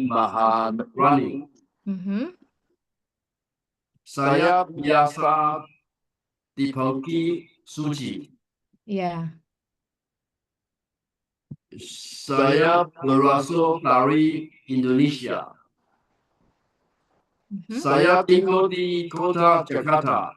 Maharani. Saya biasa dipanggil Suci. Ya. Saya berasal dari Indonesia. Saya tinggal di kota Jakarta.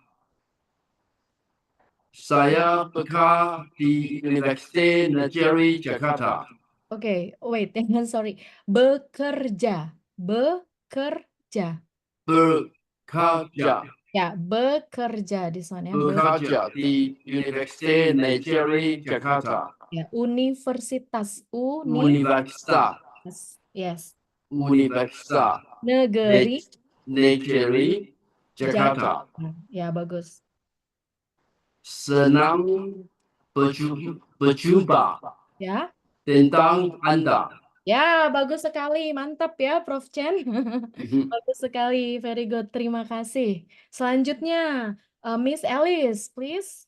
Saya bekerja di Universitas Negeri Jakarta. Oke, wait, sorry. Bekerja. Bekerja. Bekerja. Ya, bekerja di sana. Bekerja di Universitas Negeri Jakarta. Ya, universitas. Universitas. Yes. Universitas Negeri Negeri Jakarta. Ya, bagus. Senang berjumpa Ya. tentang Anda. Ya, bagus sekali. Mantap ya, Prof. Chen. Bagus sekali. Very good. Terima kasih. Selanjutnya, Miss Alice, please.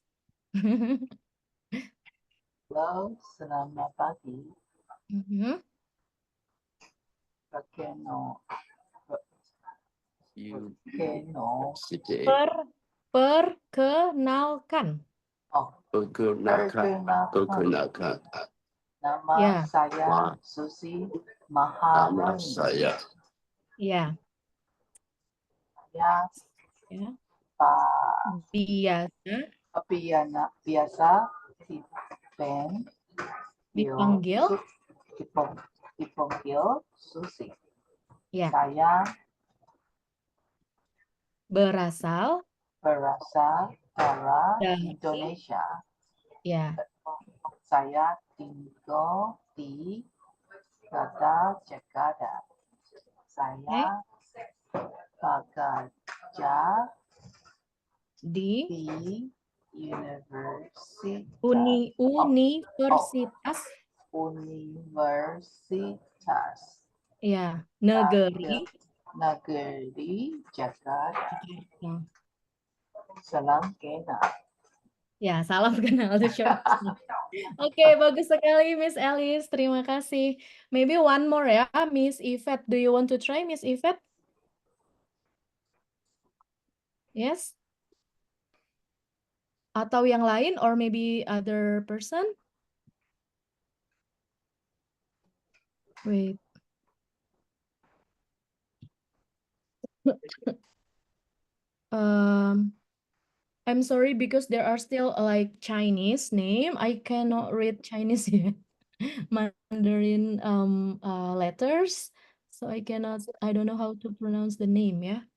Halo, selamat pagi. Perkenalkan. Perkenalkan. Nama Ya. saya Susi Maharani. Saya. Ya. Ya, Ya. Pak Biasa dipanggil Susi. Ya. Saya berasal dari dari Indonesia. Ya. Saya tinggal di kota Jakarta. Saya bekerja Di universitas. Ya, negeri Jakarta. Ya. Salam kenal. Ya, salam kenal. Oke, bagus sekali Miss Alice. Terima kasih. Maybe one more ya, Miss Yvette. Do you want to try, Miss Yvette? Yes? Atau yang lain, or maybe other person? Wait. I'm sorry because there are still like Chinese name. I cannot read Chinese yet. Mandarin letters. So I don't know how to pronounce the name, yeah.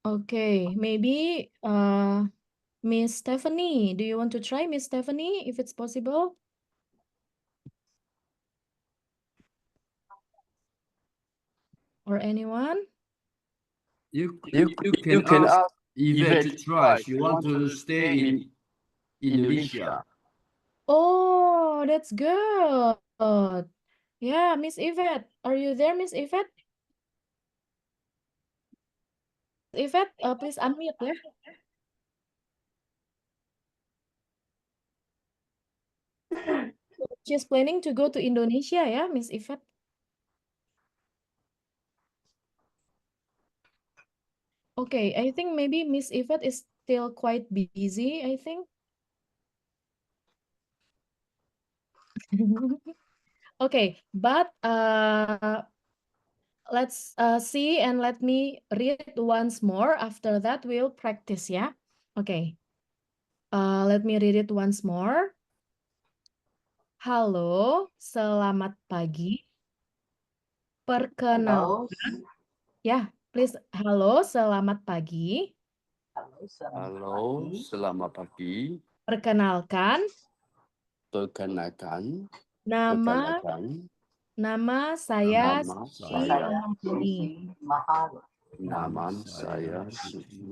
Okay, maybe Miss Stephanie. Do you want to try, Miss Stephanie, if it's possible? Or anyone? You can ask Yvette to try. She wants to stay in Indonesia. Oh, that's good. Yeah, Miss Yvette. Are you there, Miss Yvette? Yvette, please unmute ya. She's planning to go to Indonesia ya, Miss Yvette. Okay, I think maybe Miss Yvette is still quite busy, I think. Okay, but let's see and let me read once more. After that, we'll practice ya. Okay, let me read it once more. Halo, selamat pagi. Perkenalkan. Ya, please. Halo, selamat pagi. Halo, selamat pagi. Perkenalkan. Nama saya Suci Maharani. Nama saya Suci.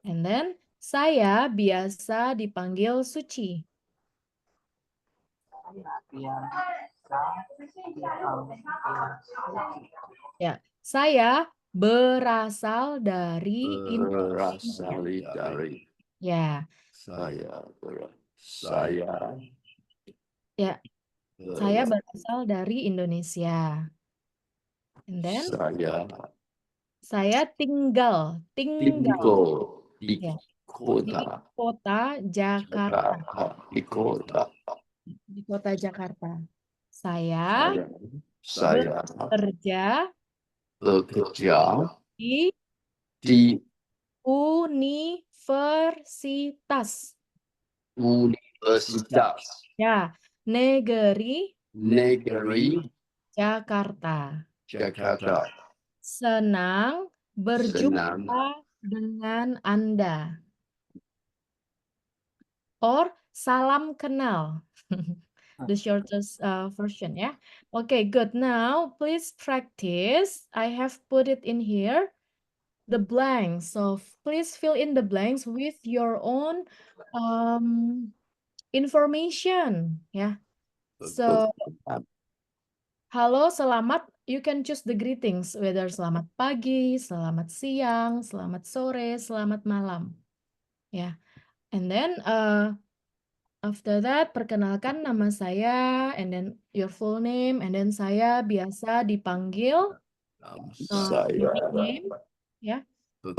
And then saya biasa dipanggil Suci. Ya, saya berasal dari Indonesia. Ya. Saya. Ya, Saya berasal dari Indonesia. And then saya tinggal di ya, di kota kota Jakarta. Jakarta, Di kota Jakarta. Saya saya bekerja bekerja di di universitas. Universitas Ya, negeri Negeri Jakarta. Jakarta. Senang berjumpa dengan Anda. Or salam kenal. The shortest version, yeah. Okay, good. Now, please practice. I have put it in here, the blanks. So please fill in the blanks with your own information, yeah. So, halo, selamat. You can choose the greetings, whether selamat pagi, selamat siang, selamat sore, selamat malam. Ya. And then after that, perkenalkan nama saya, and then your full name, and then saya biasa dipanggil nickname, ya. Ya,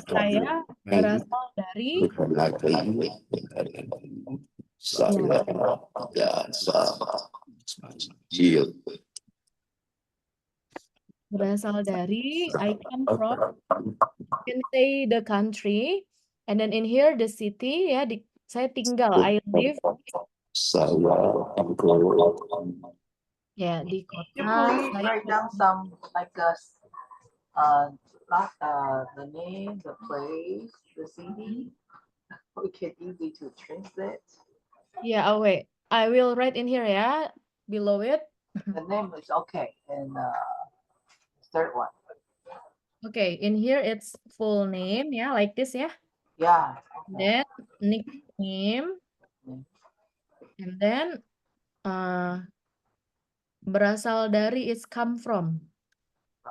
saya berasal dari I come from, you can say the country, and then in here the city, ya, saya tinggal, I live, ya, di kota. You please write down some like not the name, the place, the city. We can easy to translate. Yeah, oh wait, I will write in here, ya, below it. The name is okay, and third one. Okay, in here it's full name, ya, like this, ya. Yeah. Then nickname, and then berasal dari is come from.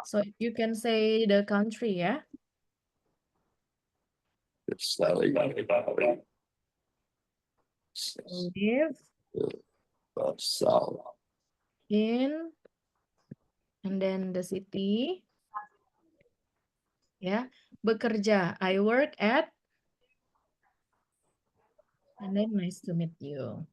So you can say the country, ya. Live in, and then the city, ya. Bekerja, I work at, and then nice to meet you.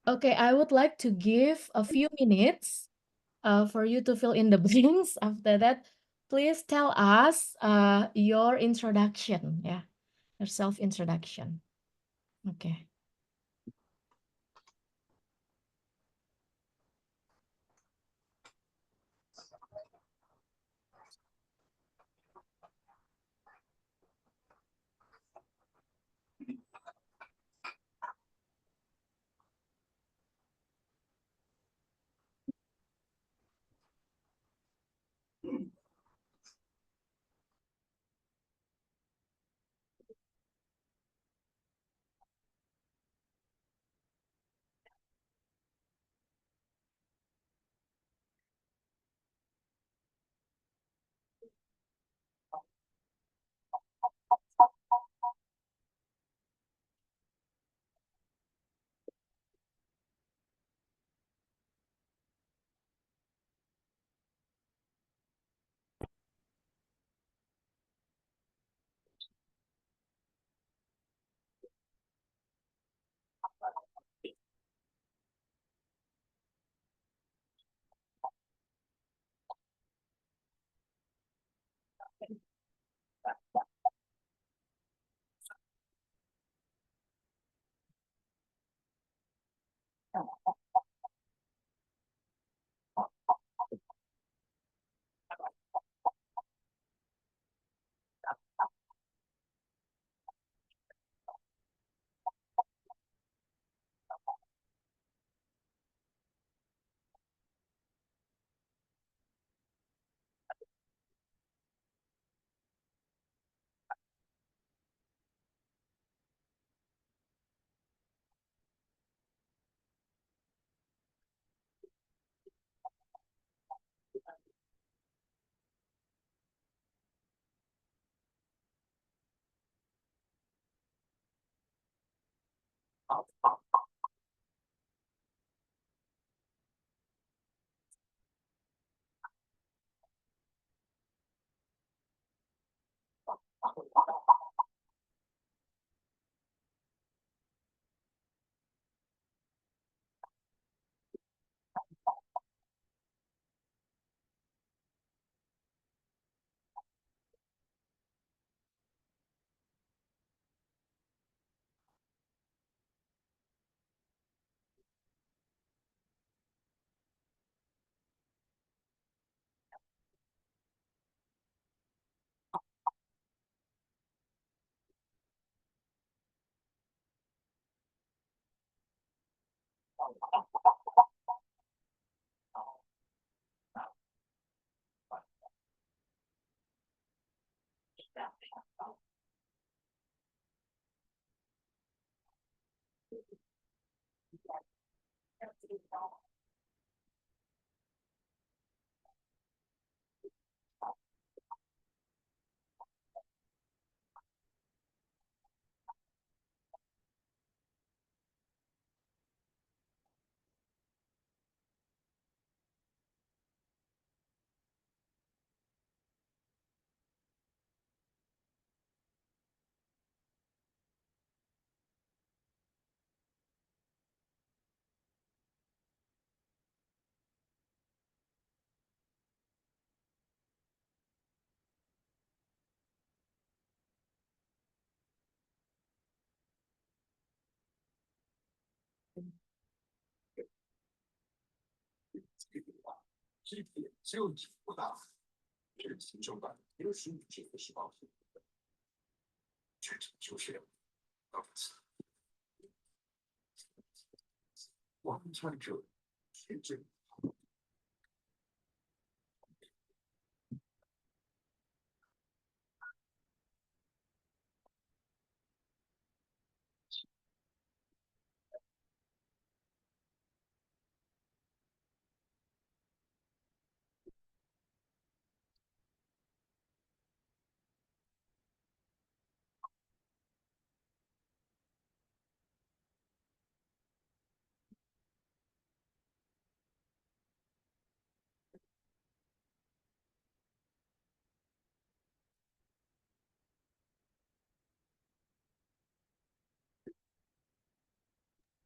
Okay, I would like to give a few minutes for you to fill in the blanks. After that, please tell us your introduction, yeah, your self-introduction. Okay.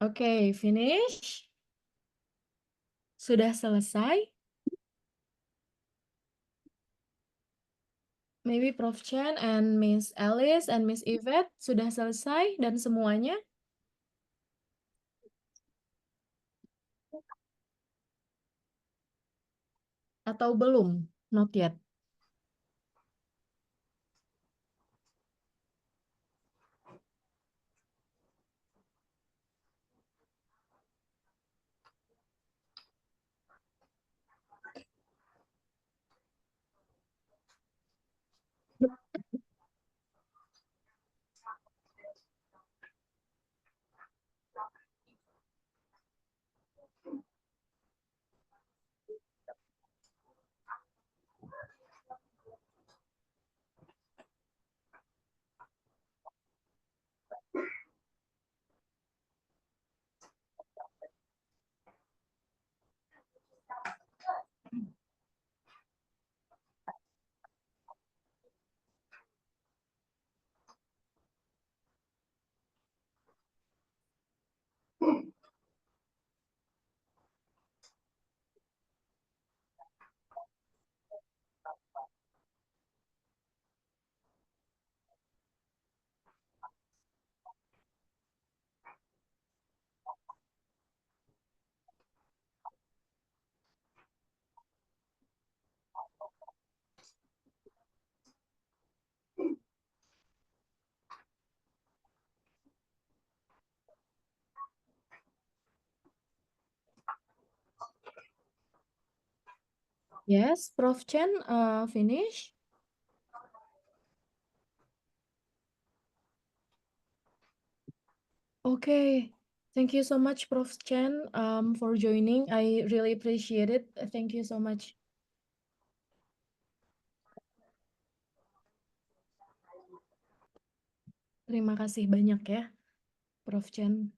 Okay, finish? Sudah selesai? Maybe Prof. Chen and Miss Alice and Miss Yvette sudah selesai dan semuanya? Atau belum? Not yet. Yes, Prof. Chen, finish? Okay. Thank you so much, Prof. Chen, for joining. I really appreciate it. Thank you so much. Terima kasih banyak ya, Prof. Chen.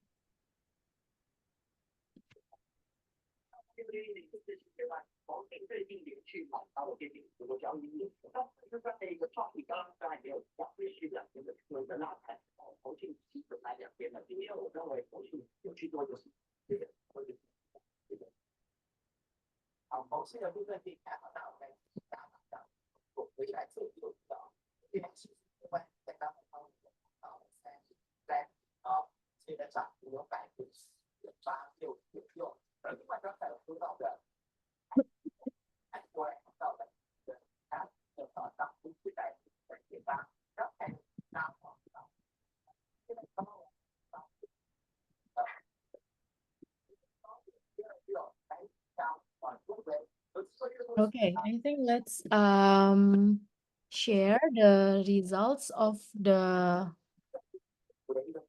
Okay, I think let's share the results of the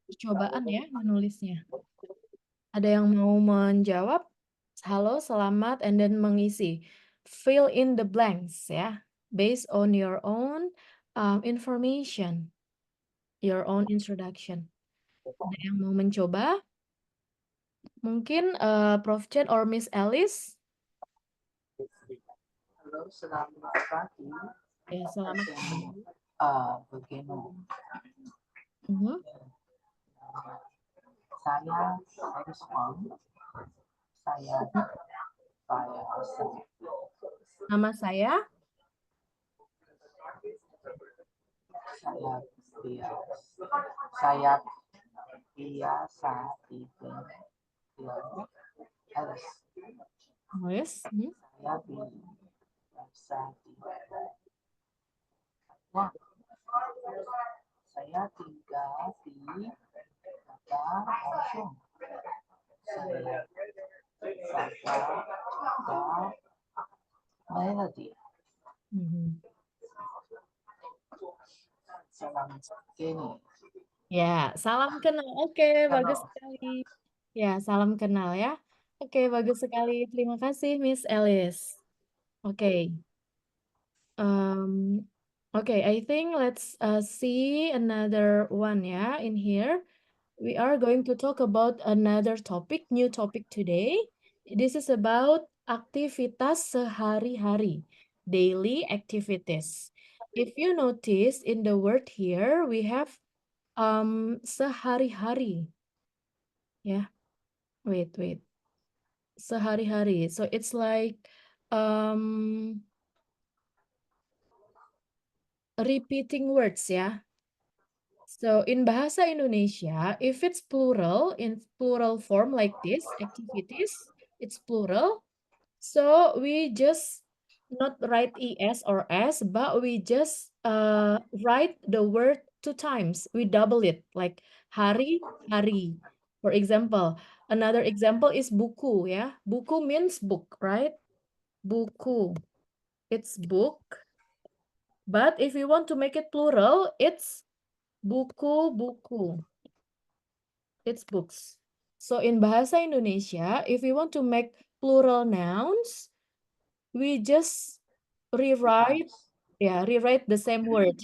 percobaan ya menulisnya. Ada yang mau menjawab? Halo, selamat, and then mengisi. Fill in the blanks ya, based on your own information, your own introduction. Ada yang mau mencoba? Mungkin Prof. Chen or Miss Alice? Halo, selamat pagi. Ya, selamat pagi. Begini. Mhm. Saya respon. Saya Nama saya? Saya biasa tidak Alice. Alice. Mhm. Saya biasa tidak. Nah, saya tinggal di kota Hongkong. Saya Melody. Mhm. Salam gini. Ya, salam kenal. Oke, bagus sekali. Ya, salam kenal ya. Oke, bagus sekali. Terima kasih, Miss Alice. Oke. Okay, I think let's see another one ya in here. We are going to talk about another topic, new topic today. This is about aktivitas sehari-hari, daily activities. If you notice in the word here, we have sehari-hari. Yeah, wait. Sehari-hari. So it's like repeating words ya. So in Bahasa Indonesia, if it's plural, in plural form like this, activities, it's plural. So we just not write es or s, but we just write the word 2 times. We double it, like hari-hari. For example, another example is buku ya. Buku means book, right? Buku, it's book. But if you want to make it plural, it's buku-buku. It's books. So in Bahasa Indonesia, if we want to make plural nouns, we just rewrite the same word.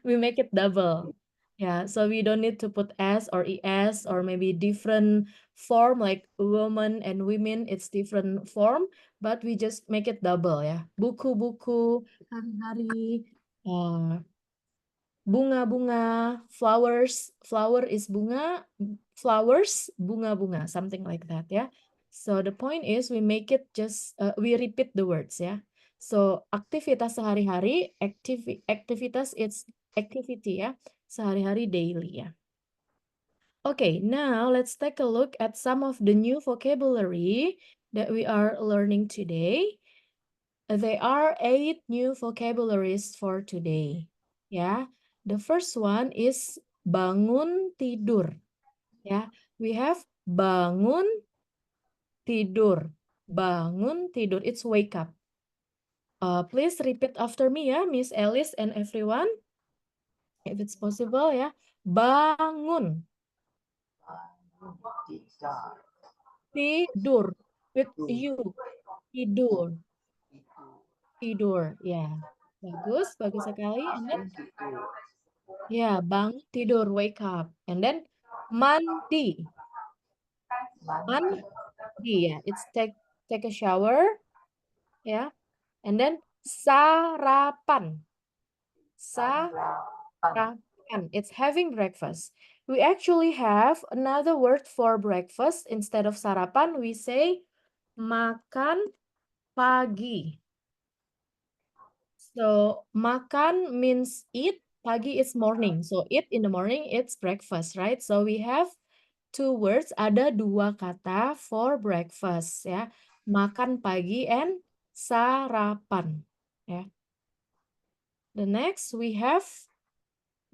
We make it double. Yeah, so we don't need to put s or es or maybe different form like woman and women, it's different form, but we just make it double ya. Buku-buku, hari-hari, bunga-bunga, flowers, flower is bunga, flowers, bunga-bunga, something like that ya. So the point is we make it just we repeat the words ya. So aktivitas sehari-hari, aktivitas it's activity ya, sehari-hari daily ya. Okay, now let's take a look at some of the new vocabulary that we are learning today. There are 8 new vocabularies for today. Ya, the first one is bangun tidur. Ya, we have bangun tidur. Bangun tidur. It's wake up. Please repeat after me ya, Miss Alice and everyone. If it's possible ya. Bangun. Tidur. With you. Tidur. Tidur. Ya. Bagus sekali. And then ya, bangun tidur, wake up. And then mandi. Mandi ya, it's take a shower. Ya. And then sarapan. Sarapan. It's having breakfast. We actually have another word for breakfast. Instead of sarapan, we say makan pagi. So makan means eat, pagi is morning. So eat in the morning, it's breakfast, right? So we have two words, ada dua kata for breakfast ya. Makan pagi and sarapan ya. The next we have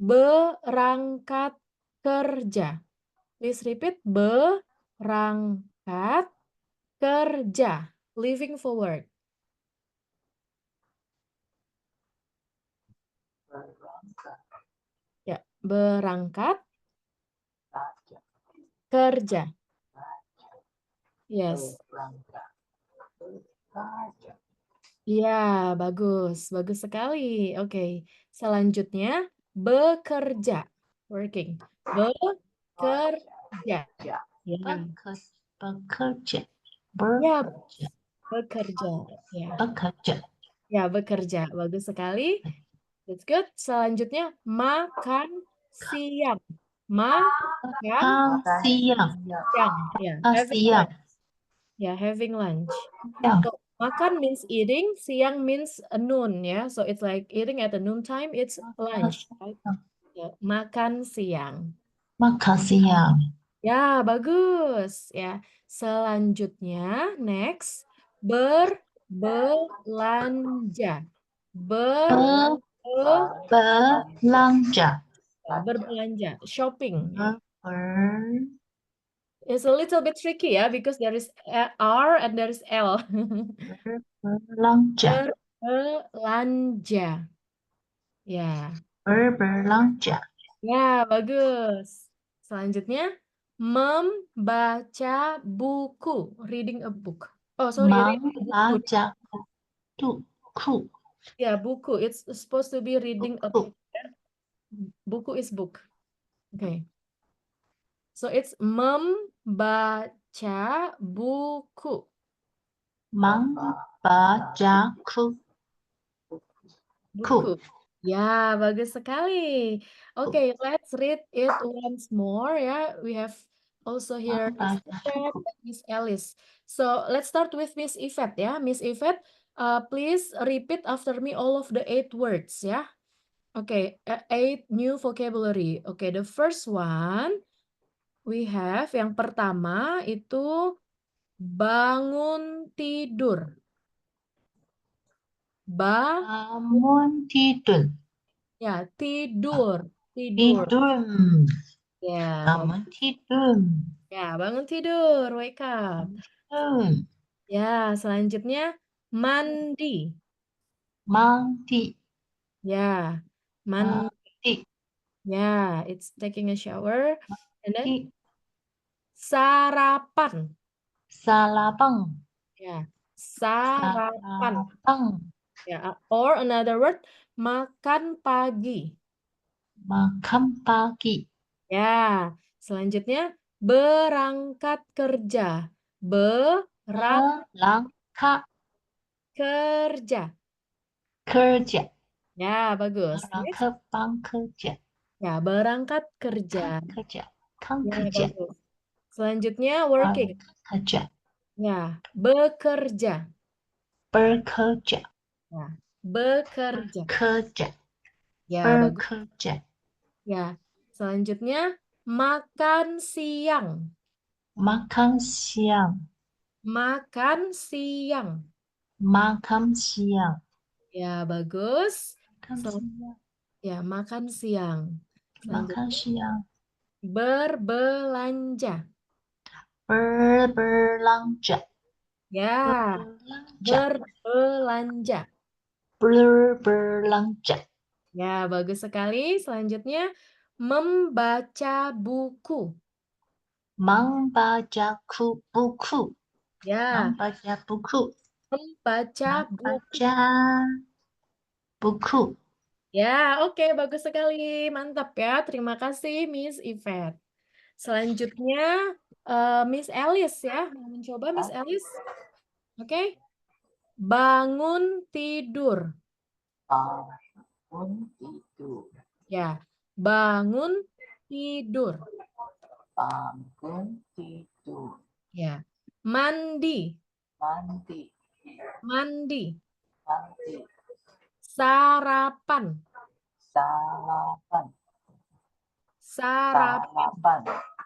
berangkat kerja. Please repeat, berangkat kerja. Leaving for work. Berangkat Ya, berangkat kerja. kerja. Yes. Berangkat kerja. Ya, bagus. Bagus sekali. Oke. Selanjutnya, bekerja. Working. Bekerja. Ya. Ya, Bekerja. ya, Bekerja. bekerja. Ya, Bekerja. ya, bekerja. Bagus sekali. That's good. Selanjutnya, makan siang. Makan Siang. siang. Ya, having Siang. lunch. Ya, having lunch. Siang. So, makan means eating, siang means noon, ya. So it's like eating at the noon time, it's lunch, right? Ya, makan siang. Makan siang. Ya, bagus. Ya, selanjutnya, next, berbelanja. Berbelanja. Berbelanja, shopping. Ya. Ber- It's a little bit tricky, ya, because there is R and there is L. Berbelanja. Berbelanja. Ya. Berbelanja. Ya, bagus. Selanjutnya, membaca buku. Reading a book. Oh, sorry, reading buku. Membaca buku. Ya, buku. It's supposed to be reading a Buku. book. Buku is book. Okay. So it's membaca buku. Membaca Buku. Ya, bagus sekali. Okay, let's read it once more. Ya, we have also here Miss Yvette and Miss Alice. So let's start with Miss Yvette. Ya, Miss Yvette, please repeat after me all of the 8 words. Ya, okay, 8 new vocabulary. Okay, the first one we have yang pertama itu bangun tidur. Bangun tidur. Ya, tidur. Tidur. Ya, Bangun tidur. ya, bangun tidur, wake up. Ya, selanjutnya mandi. Mandi. Ya, mandi. Mandi. Ya, it's taking a shower. And then Mandi. sarapan. Sarapan. Ya, sarapan. Sarapan. Ya, or another word, makan pagi. Makan pagi. Ya, selanjutnya berangkat kerja. Berangkat Kerja. kerja. Ya, bagus. Next. Berangkat kerja. Ya, berangkat kerja. Kerja. Ya, Kerja. bagus. Selanjutnya working. Kerja. Ya, bekerja. Bekerja. Ya, bekerja. Kerja. Ya, bagus. Bekerja. Ya, selanjutnya makan siang. Makan siang. Makan siang. Makan siang. Ya, bagus. Makan siang. Ya, makan siang. Makan siang. Berbelanja. Berbelanja. Ya, berbelanja. Berbelanja. Ya, bagus sekali. Selanjutnya, membaca buku. Membaca buku. Ya, Membaca buku. membaca buku. Membaca buku. Ya, oke, bagus sekali. Mantap ya. Terima kasih, Miss Yvette. Selanjutnya, Miss Alice ya. Mau mencoba, Miss Alice? Oke? Bangun tidur. Bangun tidur. Ya, bangun tidur. Bangun tidur. Ya, mandi. Mandi. Mandi. Mandi. Sarapan. Sarapan. Sarapan. Sarapan.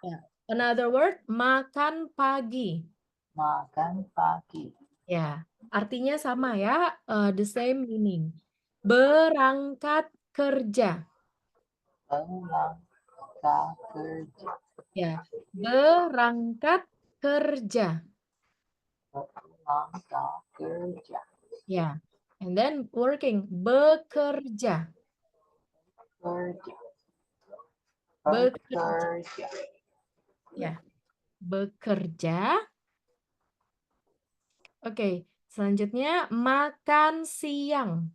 Ya. Another word, makan pagi. Makan pagi. Ya, artinya sama ya, the same meaning. Berangkat kerja. Berangkat kerja. Ya, berangkat kerja. Berangkat kerja. Ya, and then working, bekerja. Kerja. Bekerja. Bekerja. Ya, bekerja. Oke, selanjutnya makan siang.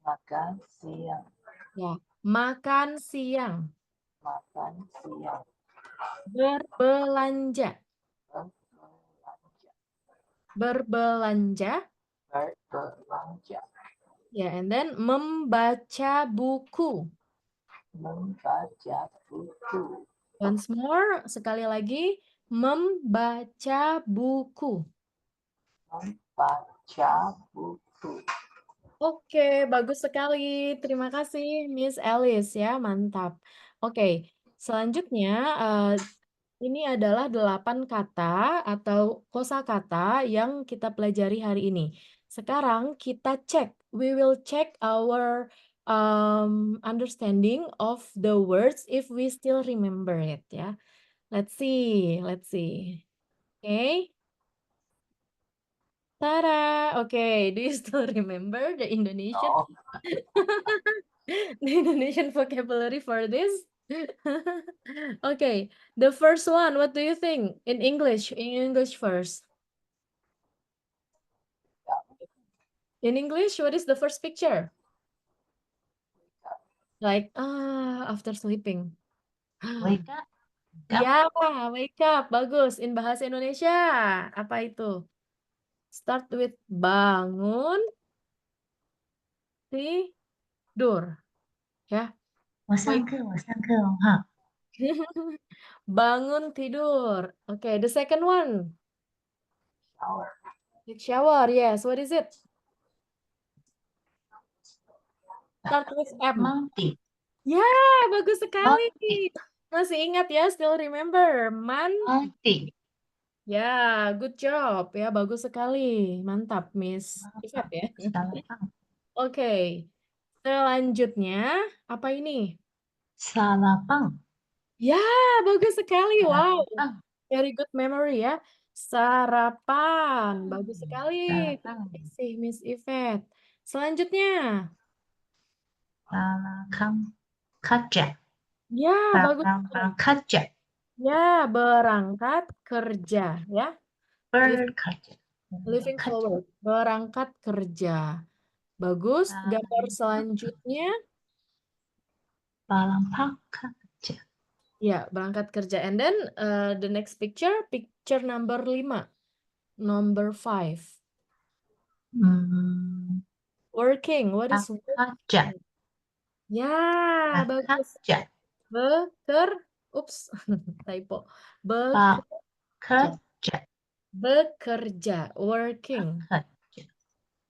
Makan siang. Ya, makan siang. Makan siang. Berbelanja. Berbelanja. Berbelanja. Berbelanja. Ya, and then membaca buku. Membaca buku. Once more, sekali lagi, membaca buku. Membaca buku. Oke, bagus sekali. Terima kasih, Miss Alice ya, mantap. Oke, selanjutnya ini adalah 8 kata atau kosakata yang kita pelajari hari ini. Sekarang kita cek, we will check our understanding of the words if we still remember it ya. Let's see, let's see. Okay. Tada. Okay, do you still remember the Indonesian Oh, the Indonesian vocabulary for this? Okay, the first one, what do you think in English? In English first. In English, what is the first picture? Like, after sleeping. Wake up. Ya, wake up. Bagus. In bahasa Indonesia, apa itu? Start with bangun, tidur. Ya. 我上课哦哈。 Bangun tidur. Okay, the second one. shower. Take shower, yes. What is it? Start with M. Mandi. Ya, bagus sekali. Mandi. Masih ingat ya, still remember. Mandi. Ya, good job. Ya, bagus sekali. Mantap, Miss Ifat ya. Sarapan. Oke, selanjutnya apa ini? Sarapan. Ya, bagus sekali. Wow, Sarapan. very good memory ya. Sarapan, bagus sekali. Terima Sarapan. kasih, Miss Ifat. Selanjutnya, Sarapan. Kerja. ya, bagus. Sarapan kerja. Ya, berangkat kerja ya. Bekerja. Living Kerja. forward, berangkat kerja. Bagus. Gambar selanjutnya, Berangkat kerja. ya, berangkat kerja. And then the next picture, picture number 5. Number 5. Working. What is work? Kerja. Ya, bagus. Kerja. Ups, typo. Kerja. Bekerja, working. Kerja.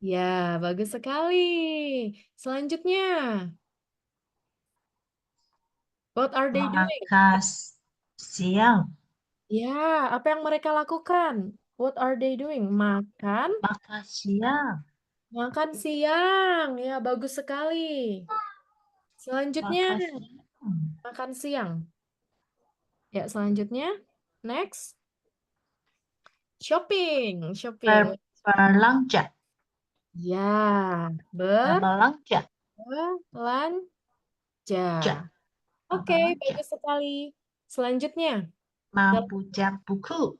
Ya, bagus sekali. Selanjutnya, what are they doing? Makan siang. Ya, apa yang mereka lakukan? What are they doing? Makan Makan siang. siang. Ya, bagus sekali. Selanjutnya, makan siang. Ya, selanjutnya, next. Shopping. Belanja. Ya, Belanja. belanja. Oke, bagus sekali. Selanjutnya, Membaca buku.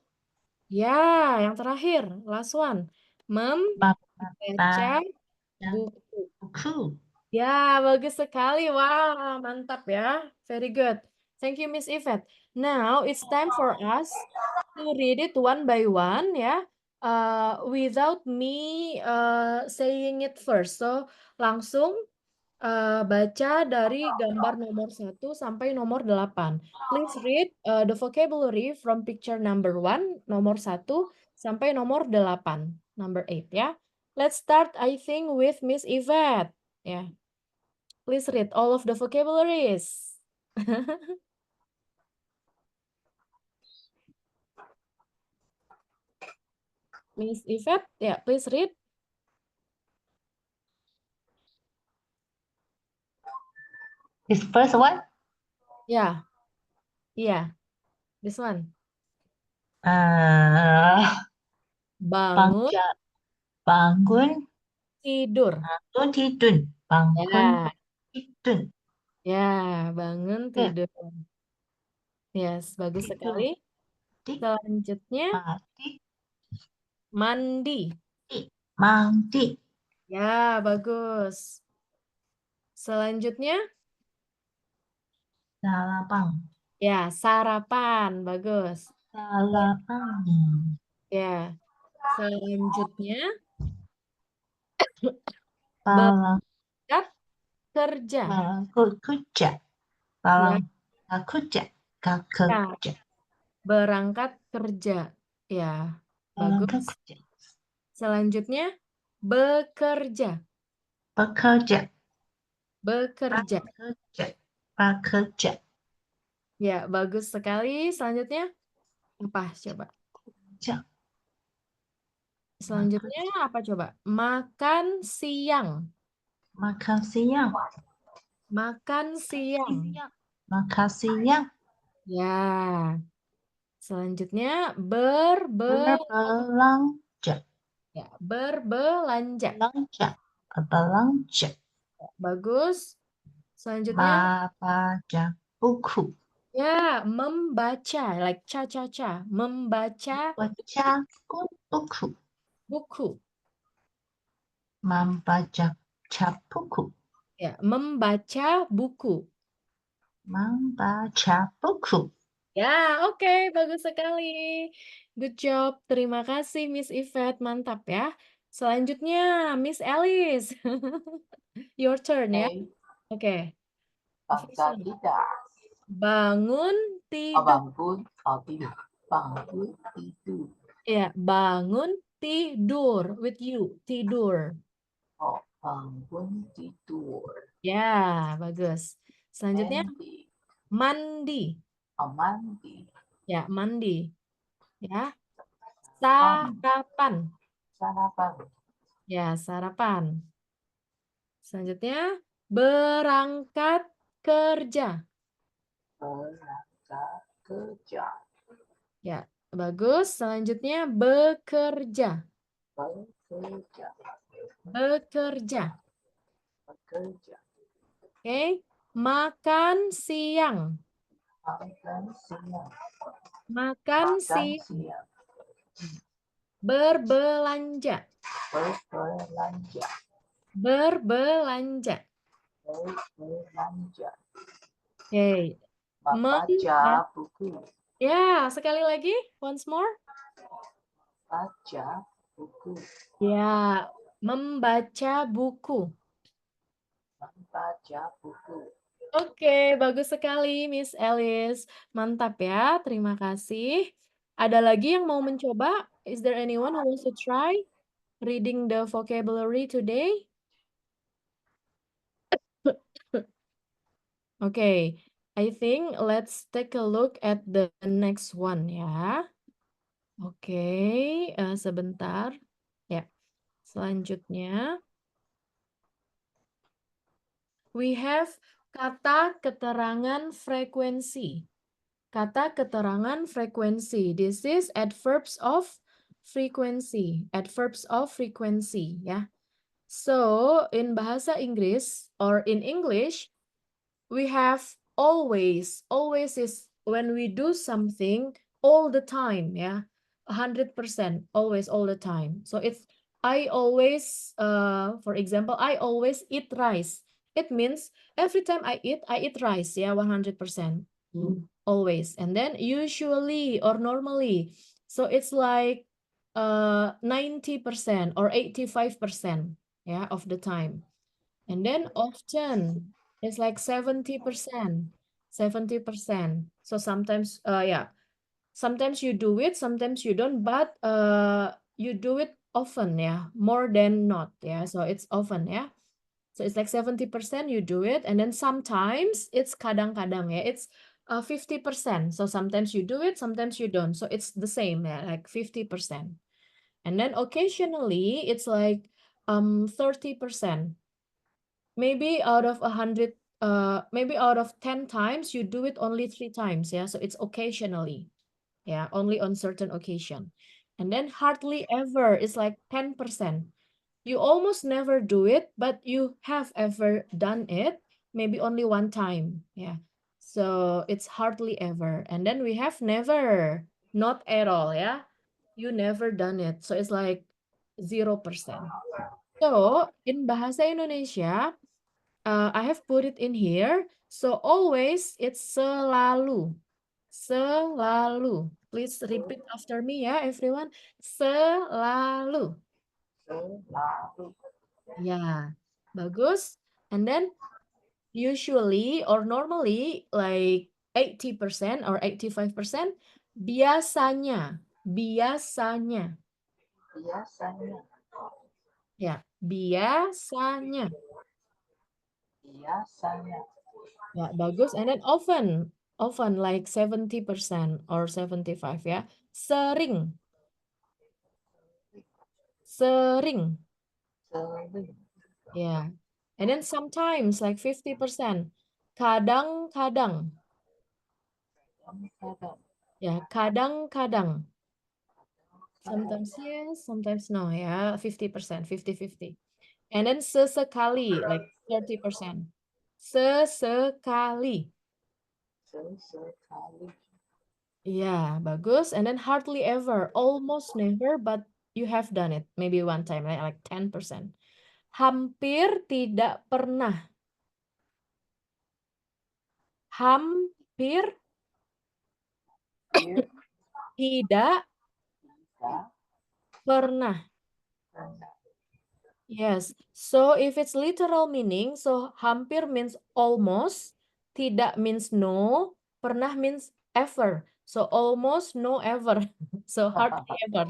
ya, yang terakhir, last one. Membaca buku. Buku. Ya, bagus sekali. Wah, mantap ya. Very good. Thank you, Miss Yvette. Now, it's time for us to read it one by one ya. without me saying it first. So langsung baca dari gambar nomor 1 sampai nomor 8. Please read the vocabulary from picture number 1, nomor 1 sampai nomor 8, number 8 ya. Let's start I think with Miss Yvette. Ya. Please read all of the vocabularies. Miss Yvette, yeah, please read. This first one. Yeah. Yeah. This one. Bangun Bangun tidur. tidur. Bangun Ya. tidur. Ya, bangun Ya. tidur. Yes, bagus Tidur. sekali. Selanjutnya mandi. Mandi. Ya, bagus. Selanjutnya Sarapan. ya, sarapan. Bagus. Sarapan. Ya. Selanjutnya Berangkat kerja. kerja. Kerja. Kerja. Berangkat kerja. Ya, bagus. Kerja. Selanjutnya bekerja. Bekerja. Bekerja. Bekerja. Ya, bagus sekali. Selanjutnya apa coba? Selanjutnya apa coba? Makan siang. Makan siang. Makan siang. Makan siang. Ya. Selanjutnya Berbelanja. ya, berbelanja. Berbelanja. Bagus. Selanjutnya Membaca buku. ya, membaca, like cha-cha-cha, membaca Baca buku. buku. Membaca buku. Ya, membaca buku. Membaca buku. Ya, oke, bagus sekali. Good job. Terima kasih Miss Yvette, mantap ya. Selanjutnya Miss Alice. Your turn ya. Oke. Baca tidak. Bangun tidur. Bangun tidur. Bangun tidur. Ya, bangun tidur with you. Tidur. Oh, bangun tidur. Ya, bagus. Selanjutnya Mandi. mandi. Mandi. Ya, mandi. Ya. Sarapan. Sarapan. Ya, sarapan. Selanjutnya berangkat kerja. Berangkat kerja. Ya, bagus. Selanjutnya bekerja. Bekerja. Bekerja. Bekerja. Oke. Makan siang. Makan siang. Makan siang. siang. Berbelanja. Berbelanja. Berbelanja. Berbelanja. Oke. Membaca buku. Ya, sekali lagi. Once more. Baca buku. Ya, membaca buku. Membaca buku. Oke, bagus sekali Miss Alice. Mantap ya, terima kasih. Ada lagi yang mau mencoba? Is there anyone who wants to try reading the vocabulary today? Okay, I think let's take a look at the next one ya. Oke, sebentar. Ya, selanjutnya we have kata keterangan frekuensi. Kata keterangan frekuensi. This is adverbs of frequency. Adverbs of frequency ya. So, in bahasa Inggris or in English, we have always. Always is when we do something all the time ya. 100%, always, all the time. So it's I always, for example, I always eat rice. It means every time I eat rice ya, 100%. Always. And then usually or normally. So it's like 90% or 85%, yeah, of the time. And then often it's like 70%. So sometimes, yeah, sometimes you do it, sometimes you don't, but you do it often, yeah, more than not, yeah. So it's often, yeah. So it's like 70% you do it, and then sometimes it's kadang-kadang, yeah, it's 50%. So sometimes you do it, sometimes you don't. So it's the same, yeah, like 50%. And then occasionally it's like 30%. Maybe out of 100, maybe out of 10 times you do it only 3 times, yeah. So it's occasionally, yeah, only on certain occasion. And then hardly ever is like 10%. You almost never do it, but you have ever done it, maybe only one time, yeah. So it's hardly ever. And then we have never, not at all, yeah. You never done it. So it's like 0%. So in Bahasa Indonesia, I have put it in here. So always it's selalu. Selalu. Please repeat after me ya, everyone. Selalu. Selalu. Ya, bagus. And then usually or normally like 80% or 85% biasanya. Biasanya. Biasanya. Ya, biasanya. Biasanya. Ya, bagus. And then often like 70% or 75 ya. Sering. Sering. Sering. Ya. And then sometimes like 50%. Kadang-kadang. Kadang-kadang. Ya, kadang-kadang. Sometimes yes, sometimes no ya. 50%, 50-50. And then sesekali like 30%. Sesekali. Sesekali. Yeah, bagus. And then hardly ever, almost never, but you have done it. Maybe one time, like 10%. Hampir tidak pernah. Hampir Hampir tidak tidak pernah. pernah. Yes. So if it's literal meaning, so hampir means almost, tidak means no, pernah means ever. So almost, no, ever. So hardly ever.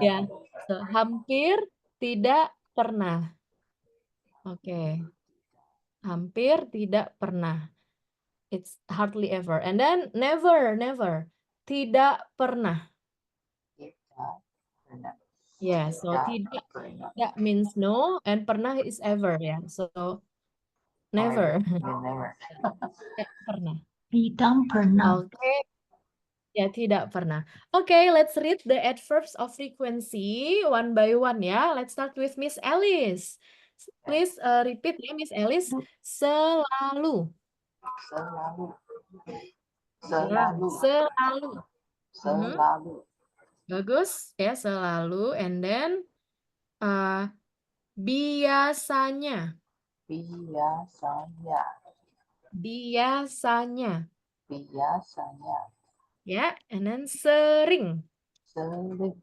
Ya. So hampir tidak pernah. Oke. Hampir tidak pernah. It's hardly ever. And then never. Tidak pernah. Tidak pernah. Yeah, so Tidak tidak pernah. means no, and pernah is ever, ya. So never. Never. Tidak pernah. Tidak pernah. Oke. Ya, tidak pernah. Okay, let's read the adverbs of frequency one by one ya. Let's start with Miss Alice. Please repeat ya, Miss Alice. Selalu. Selalu. Ya, Selalu. selalu. Selalu. Bagus ya, selalu. And then biasanya. Biasanya. Biasanya. Biasanya. Ya, and then sering. Sering.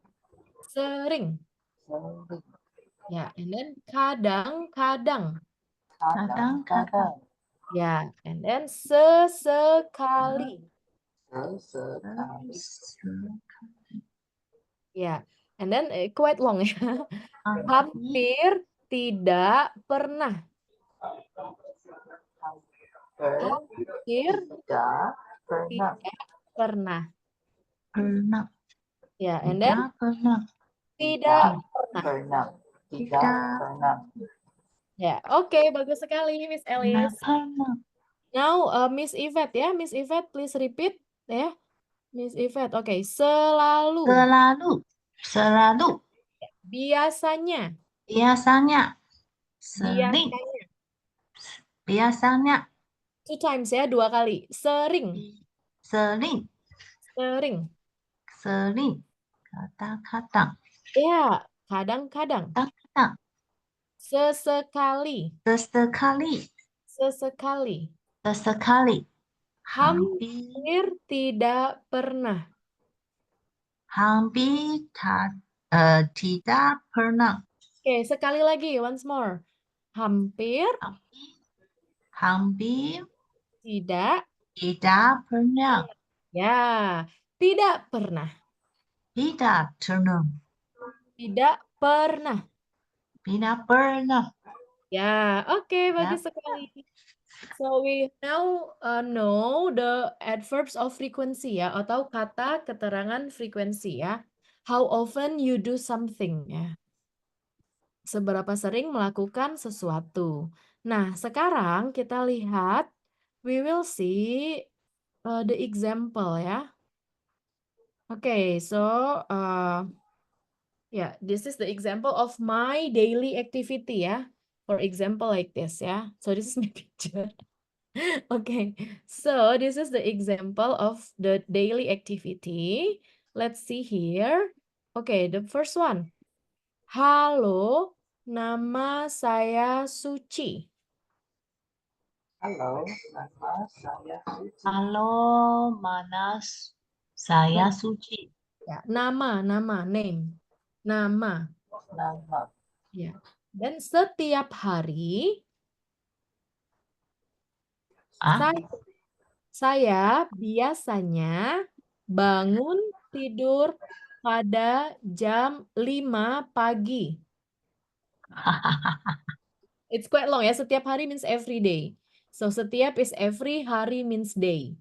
Sering. Sering. Ya, and then kadang-kadang. Kadang-kadang. Ya, and then sesekali. Sesekali. Ya, and then quite long ya. Hampir tidak pernah. Hampir Tidak pernah. tidak pernah. Pernah. Ya, and then Tidak pernah. tidak pernah. Pernah. Tidak pernah. Ya, oke, bagus sekali Miss Tidak Alice. pernah. Now Miss Yvette ya, Miss Yvette please repeat ya. Miss Yvette, oke, selalu. Selalu. Selalu. Biasanya. Biasanya. Sering. Biasanya. Biasanya. 2 times ya, 2 kali. Sering. Sering. Sering. Sering. Kadang-kadang. Ya, kadang-kadang. Kadang-kadang. Sesekali. Sesekali. Sesekali. Sesekali. Hampir tidak pernah. hampir tidak pernah. Oke, sekali lagi, once more. Hampir Hampir tidak, tidak pernah. ya, tidak pernah. Tidak pernah. Tidak pernah. Tidak pernah. Ya, oke, bagus sekali. So we now know the adverbs of frequency ya, atau kata keterangan frekuensi ya. How often you do something ya. Seberapa sering melakukan sesuatu. Nah, sekarang kita lihat, we will see the example ya. Okay, so yeah, this is the example of my daily activity ya. For example like this ya. So this is my picture. Okay, so this is the example of the daily activity. Let's see here. Okay, the first one. Halo, nama saya Suci. Halo, nama saya Suci. Halo, Manas. Saya Suci. Ya, nama, name. Nama. Nama. Ya. Dan setiap hari saya biasanya bangun tidur pada jam 5 pagi. It's quite long ya. Setiap hari means every day. So setiap is every, hari means day.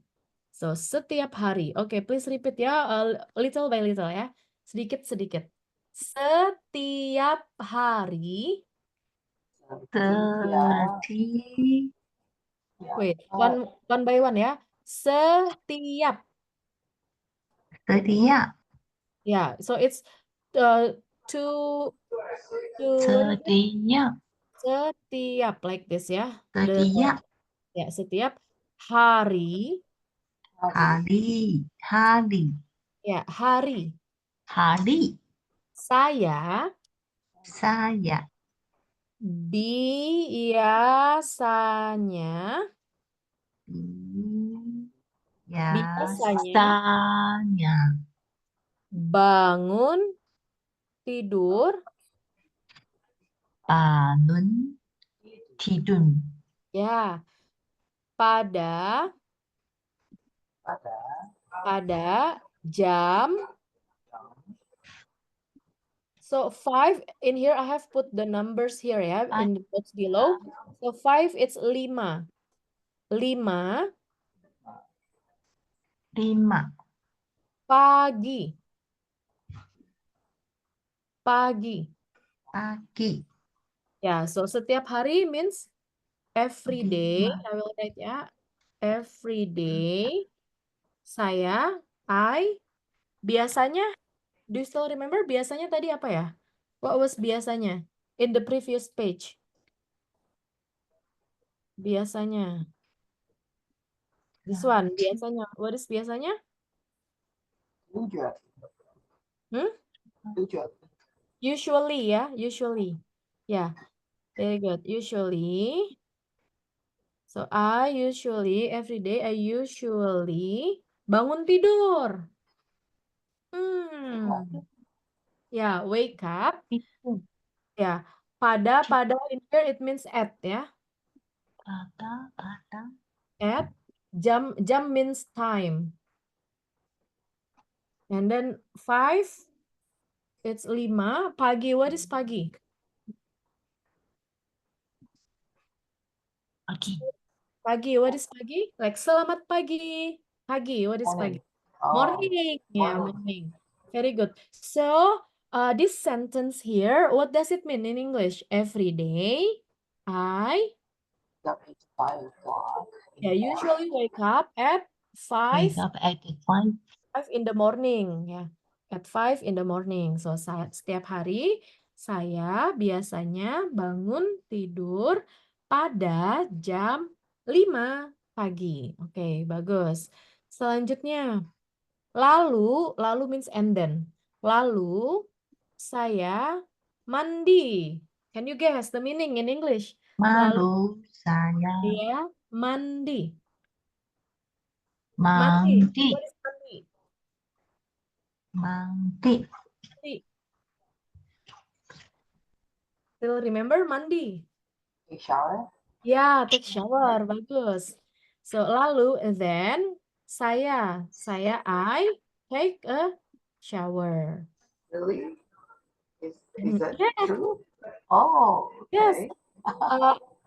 So setiap hari. Okay, please repeat ya, little by little ya. Sedikit-sedikit. Setiap hari. Wait, one by one ya. Setiap. Setiap. Yeah, so it's two Setiap. setiap like this ya. Setiap. Ya, setiap hari. Hari. Ya, hari. Hari. Saya biasanya bangun tidur ya pada jam. So 5 in here I have put the numbers here ya in the box below. So 5 it's 5. 5 pagi. Ya, so setiap hari means every day. I will write ya. Every day. Biasanya, do you still remember biasanya tadi apa ya? What was biasanya? In the previous page. Biasanya. This one, biasanya. What is biasanya? Tujuan. Hmm? Tujuan. Usually ya, usually. Yeah, very good. Usually. So every day I usually bangun tidur. Ya, wake up. Ya, pada in here it means at ya. At, jam means time. And then 5, it's 5. Pagi, what is pagi? Pagi, what is pagi? Like selamat pagi. Pagi, what is pagi? Morning. Yeah, morning. Very good. So, this sentence here, what does it mean in English? Every day, I usually wake up at 5 in the morning. Ya, at 5 in the morning. So, setiap hari saya biasanya bangun tidur pada jam 5 pagi. Oke, bagus. Selanjutnya, lalu means and then. Lalu saya mandi. Can you guess the meaning in English? Lalu saya mandi. mandi. What is mandi? Mandi. Still remember mandi? Take shower. Ya, take shower, bagus. So, lalu, and then, I take a shower. Really? Is Mhm. that Yeah. true? Oh, Yes. okay.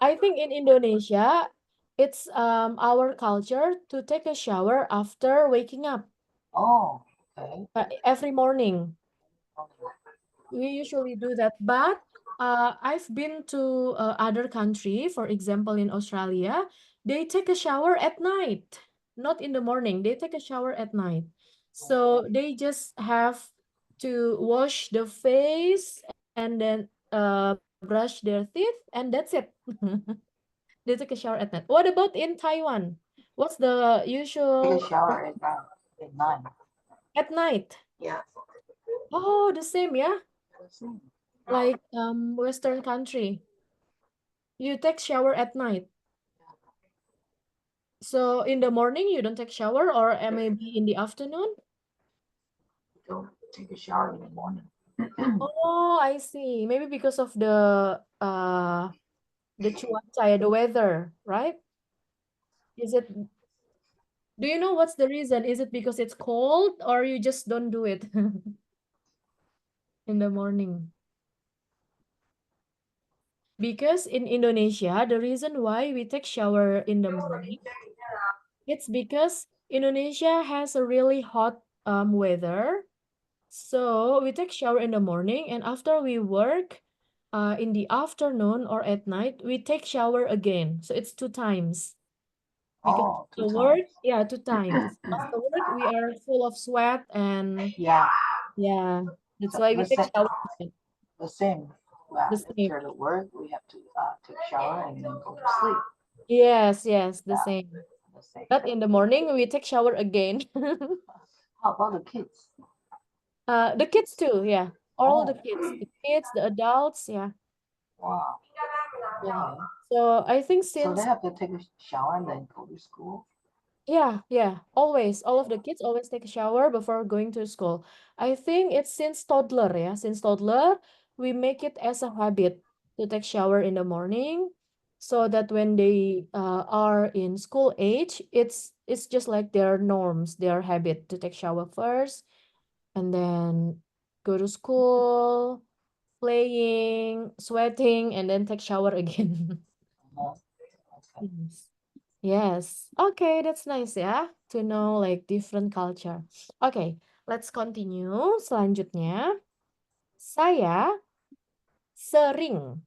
I think in Indonesia, it's our culture to take a shower after waking up Oh, okay. every morning. We usually do that, but I've been to other country, for example, in Australia, they take a shower at night, not in the morning. They take a shower at night. So they just have to wash the face and then brush their teeth, and that's it. They take a shower at night. What about in Taiwan? What's the Take usual a shower at night. At night. at night? Yeah. Oh, the same, yeah? Same. Like Western country. You take shower at night. So in the morning you don't take shower, or maybe in the afternoon? Don't take a shower in the morning. Oh, I see. Maybe because of the cuaca, the weather, right? Is it, do you know what's the reason? Is it because it's cold, or you just don't do it in the morning? Because in Indonesia, the reason why we take shower in the morning, it's because Indonesia has a really hot weather. So we take shower in the morning, and after we work in the afternoon or at night, we take shower again. So it's 2 times. Because Oh, the 2 work, times. yeah, 2 times. After work, we are full of sweat, and Yeah. yeah, that's So why we the take same. shower. The same. Well, The same. after the work, we have to take shower and then go to sleep. Yes, the Yeah. same. The same. But in the morning, we take shower again. How about the kids? The kids too, yeah. All the Oh, kids, the adults, yeah. wow. Yeah. Okay. So I think So they since, have to take a shower and then go to school. yeah, always, all of the kids always take a shower before going to school. I think it's since toddler, yeah. Since toddler, we make it as a habit to take shower in the morning, so that when they are in school age, it's just like their norms, their habit to take shower first, and then go to school, playing, sweating, and then take shower again. Uh-huh. Okay. Yes. Yes. Okay, that's nice ya to know like different culture. Oke, let's continue. Selanjutnya, saya sering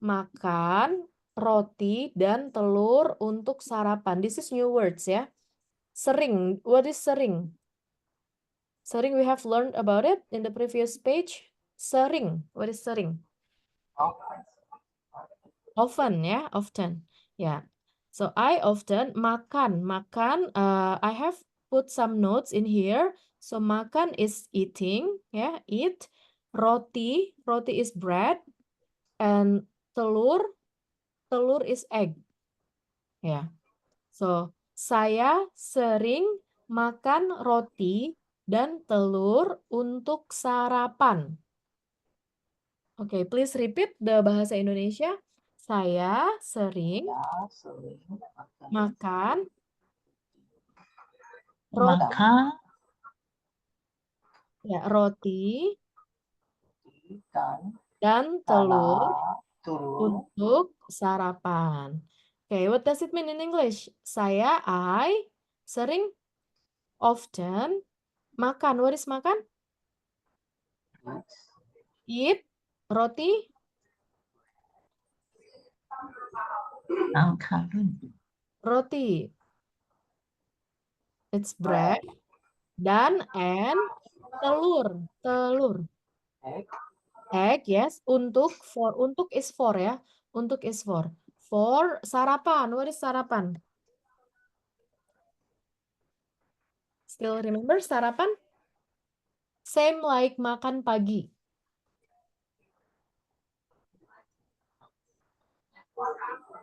makan roti dan telur untuk sarapan. This is new words ya. Sering. What is sering? Sering, we have learned about it in the previous page. Sering. What is sering? Often ya, often. Ya. So I often makan. I have put some notes in here. So makan is eating, ya, eat. Roti is bread, and telur is egg. Ya. So saya sering makan roti dan telur untuk sarapan. Oke, please repeat the bahasa Indonesia. Saya sering makan roti dan telur untuk sarapan. Okay, what does it mean in English? I sering, often, makan. What is makan? Eat, roti, roti. It's bread, dan and telur. Egg, yes. Untuk is for ya. Untuk is for. For sarapan. What is sarapan? Still remember sarapan? Same like makan pagi.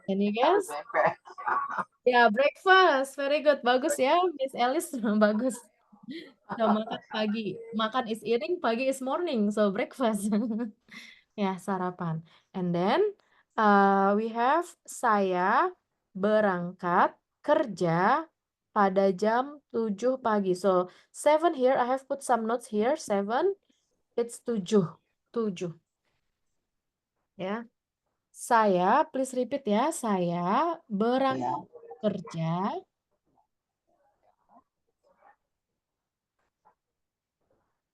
Can you guess? Ya, breakfast. Very good. Bagus ya, Miss Alice. Bagus. So makan pagi. Makan is eating, pagi is morning. So breakfast. Ya, sarapan. And then we have saya berangkat kerja pada jam 7 pagi. So 7 here, I have put some notes here. 7, it's 7. 7. Ya. Saya, please repeat ya. Saya berangkat kerja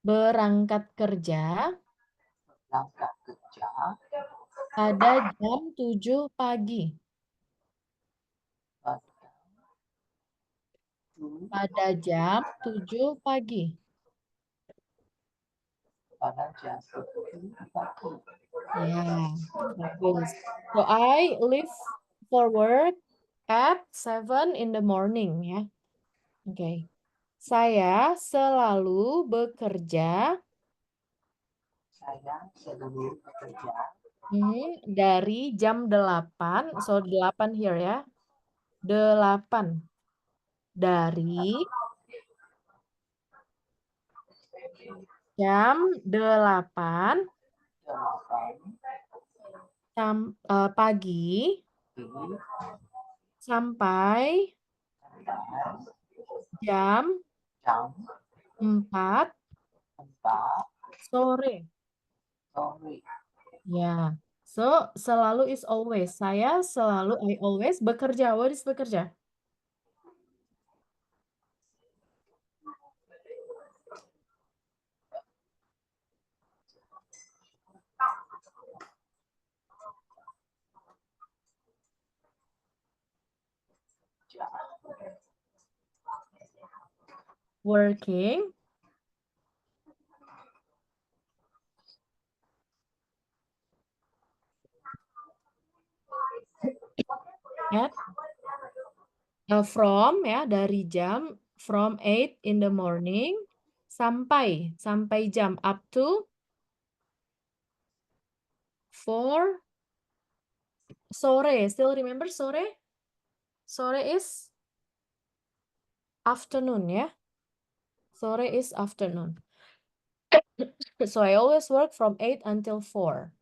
Berangkat kerja pada jam 7 pagi. Pada jam 7 pagi. pada jam 7 pagi. Ya, bagus. So I leave for work at 7 in the morning ya. Oke. Saya selalu bekerja Saya selalu bekerja dari jam 8. So 8 here ya. 8 dari jam 8 pagi sampai jam 4 sore. Ya. So, selalu is always. Saya selalu, I always bekerja. What is bekerja? Working. At from ya, dari jam from 8 in the morning sampai jam up to 4 sore. Still remember sore? Sore is afternoon ya. Sore is afternoon. So I always work from 8 until 4.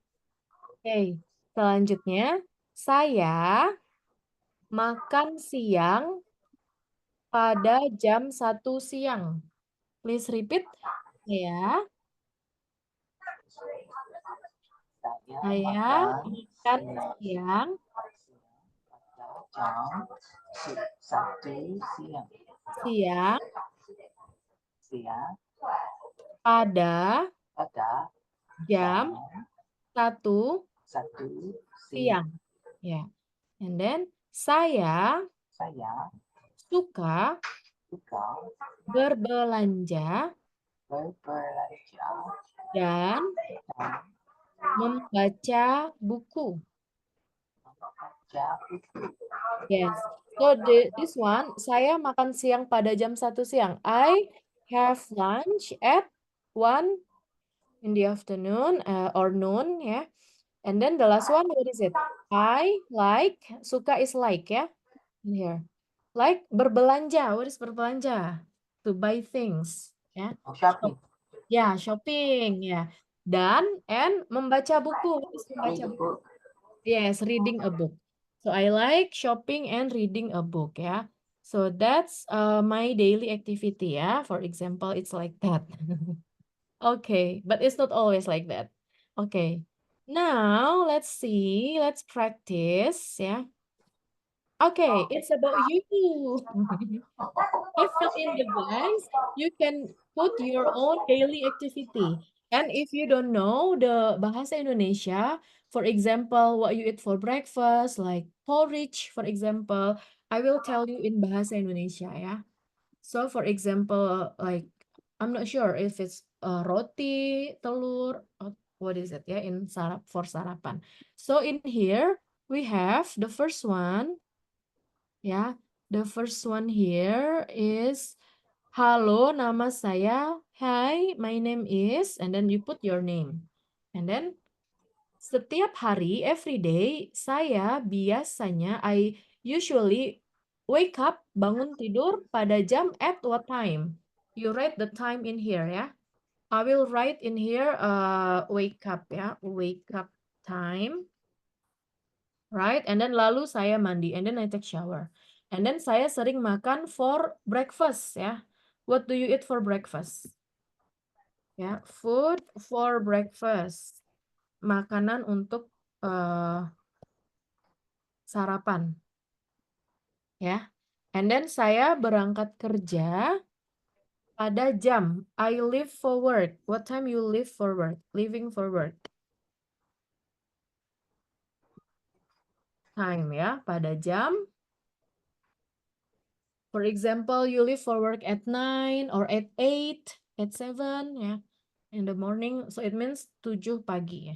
Oke, selanjutnya saya makan siang pada jam 1 siang. Please repeat ya. Saya makan siang pada jam 1 siang. Ya. And then saya suka berbelanja dan membaca buku. Yes. So this one, saya makan siang pada jam 1 siang. I have lunch at 1 in the afternoon or noon ya. And then the last one, what is it? I like, suka is like ya. Here. Like berbelanja. What is berbelanja? To buy things. Ya. shopping. Ya, shopping ya. Dan and membaca buku. What is membaca buku? Yes, reading a book. So I like shopping and reading a book ya. So that's my daily activity ya. For example, it's like that. Okay, but it's not always like that. Okay. Now let's see, let's practice ya. Okay, it's about you. You fill in the blanks, you can put your own daily activity. And if you don't know the Bahasa Indonesia, for example, what you eat for breakfast, like porridge, for example, I will tell you in Bahasa Indonesia, ya. So, for example, like, I'm not sure if it's roti, telur, what is it, ya, in for sarapan. So, in here, we have the first one, ya. The first one here is, halo, nama saya. Hi, my name is, and then you put your name. And then, setiap hari, every day, saya biasanya, I usually wake up, bangun tidur pada jam at what time? You write the time in here ya. I will write in here wake up ya, wake up time. Right? And then lalu saya mandi and then I take shower. And then saya sering makan for breakfast ya. What do you eat for breakfast? Ya, food for breakfast. Makanan untuk sarapan. Ya. And then saya berangkat kerja pada jam. I leave for work. What time you leave for work? Leaving for work. Time ya, pada jam. For example, you leave for work at 9 or at 8, at 7 ya. In the morning, so it means 7 pagi ya.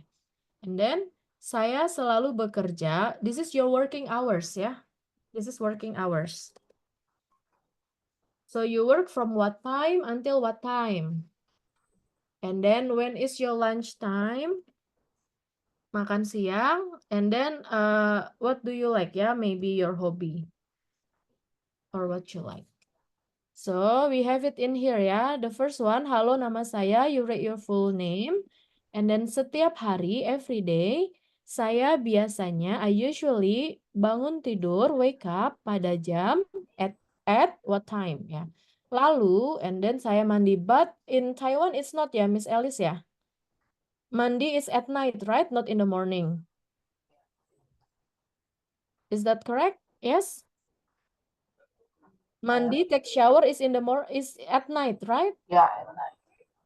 And then saya selalu bekerja. This is your working hours ya. This is working hours. So you work from what time until what time? And then when is your lunch time? Makan siang. And then what do you like ya? Maybe your hobby or what you like. So we have it in here ya. The first one, halo nama saya, you write your full name. And then setiap hari, every day, saya biasanya, I usually bangun tidur, wake up pada jam, at what time ya. Lalu, and then saya mandi, but in Taiwan it's not ya, Miss Alice ya. Mandi is at night, right? Not in the morning. Is that correct? Yes? Mandi, take shower is is at night, right? Yeah, at night.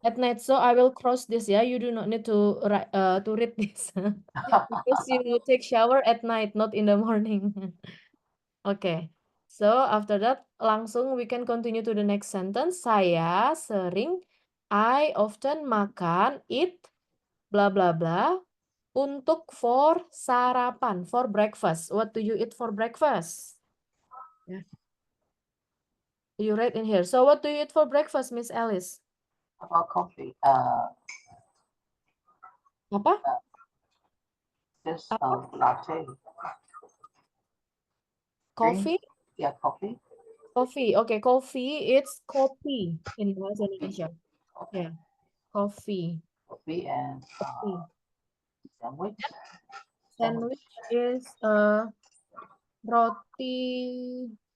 At night, so I will cross this ya. You do not need to read this because you take shower at night, not in the morning. Okay. So after that, langsung we can continue to the next sentence. Saya sering, I often makan, eat, bla bla bla, untuk for sarapan, for breakfast. What do you eat for breakfast? Yeah. You write in here. So what do you eat for breakfast, Miss Alice? About coffee. Apa? Just latte. Coffee? Yeah, coffee. Coffee. Okay, coffee. It's kopi in bahasa Indonesia. Okay. Yeah, coffee. Coffee and Coffee. sandwich. Sandwich is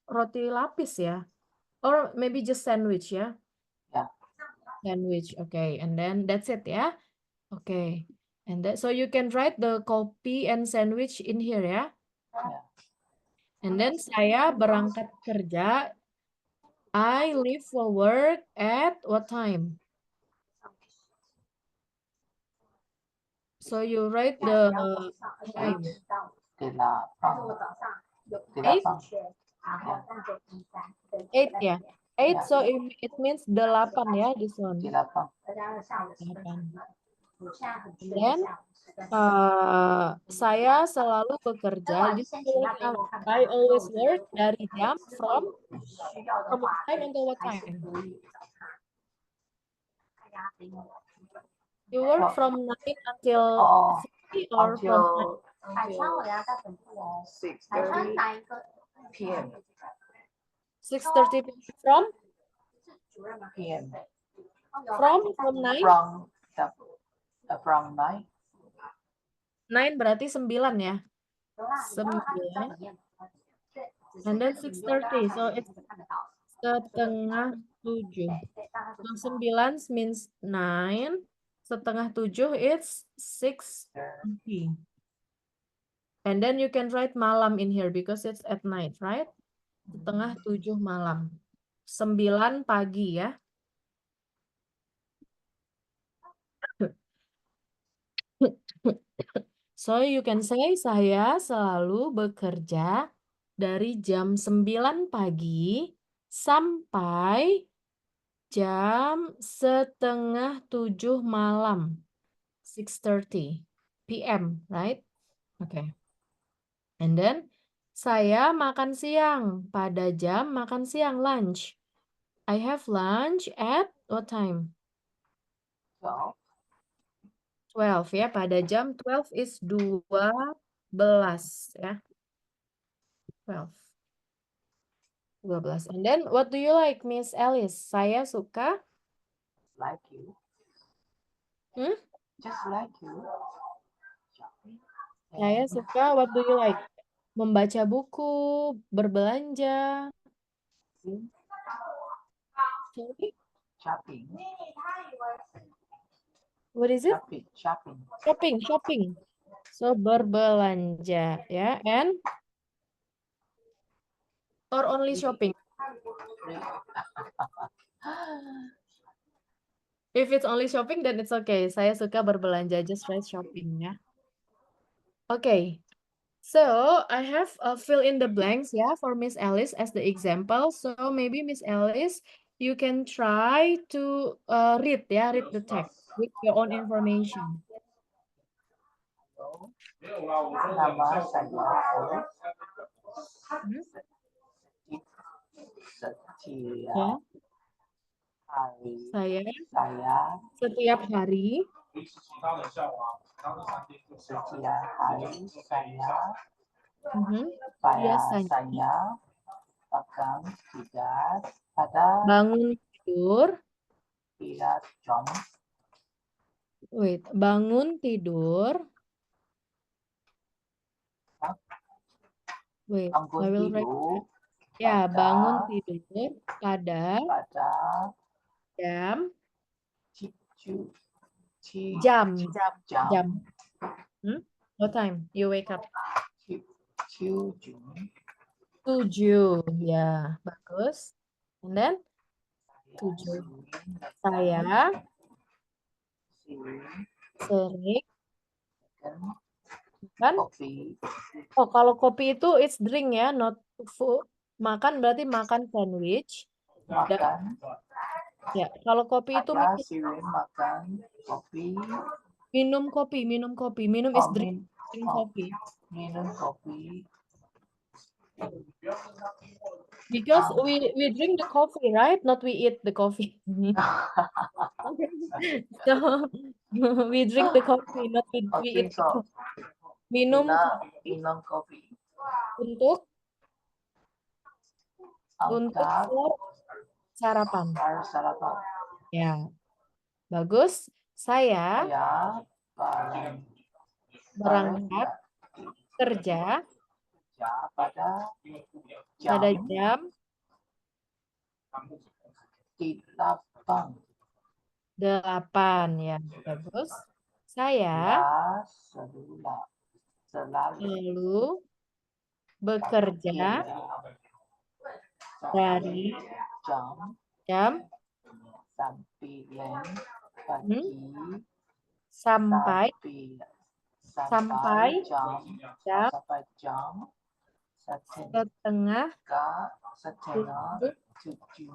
roti lapis ya, or maybe just sandwich ya. Yeah. Sandwich. Okay, and then that's it ya. Okay, and that so you can write the coffee and sandwich in here ya. Yeah. And then saya berangkat kerja. I leave for work at what time? So you write the time. Eight? 8 ya. 8 so it means 8 ya this one. 8. Then saya selalu bekerja. I always work dari jam from what time until what time? You work from 9 until 3 or from 6:30 p.m. 6:30 from p.m. from 9? From 9. 9 berarti 9 ya. 9. And then 6:30. So it's setengah 7. So 9 means 9. Setengah 7 it's 6:30. And then you can write malam in here because it's at night, right? Setengah 7 malam. 9 pagi ya. So you can say saya selalu bekerja dari jam 9 pagi sampai jam setengah 7 malam. 6:30 p.m. right? Okay. And then saya makan siang pada jam makan siang lunch. I have lunch at what time? 12 ya, pada jam 12 is 12 ya. 12. 12. And then what do you like, Miss Alice? Saya suka. Like you. Hmm? Just like you. Shopping. Saya And suka. What do you like? Membaca buku, berbelanja. see, Sorry? shopping. What is it? Shopping. Shopping. So berbelanja, ya. And or only shopping? If it's only shopping, then it's okay. Saya suka berbelanja. Just write shopping, ya. Okay. So I have fill in the blanks, yeah, for Miss Alice as the example. So maybe Miss Alice, you can try to read the text with your own information. Nama saya Setia. Ya. Hari Saya saya setiap hari setiap hari saya biasanya akan tidur pada bangun tidur. jam Wait, bangun tidur. Wait, bangun I will write. tidur Ya, pada- bangun tidur pada pada jam. jam What time you wake up? 7 7. Ya, bagus. And then 7. Saya sering kan? kopi Oh, kalau kopi itu it's drink ya, not food. Makan berarti makan sandwich. makan Ya, kalau kopi itu ada sering makan kopi minum kopi. Minum is drink coffee. minum kopi Because we drink the coffee, right? Not we eat the coffee. So we drink the coffee, not we eat the coffee. Minum minum kopi untuk untuk sarapan. sarapan Ya. Bagus. Saya saya berangkat kerja pada pada jam jam 8 ya. Bagus. Saya selalu bekerja dari jam 9 pagi sampai jam setengah tujuh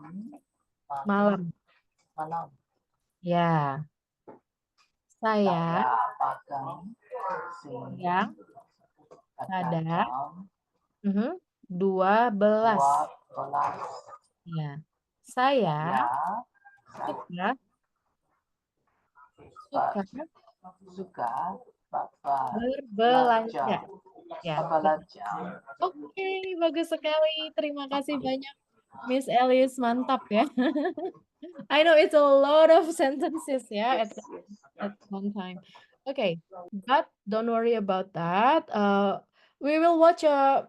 malam. Ya. Saya makan siang pada jam 12. 12 Ya. Saya suka berbelanja. Ya. Oke, bagus sekali. Terima kasih banyak, Miss Alice. Mantap ya. I know it's a lot of sentences ya at one time. Okay, but don't worry about that. We will watch a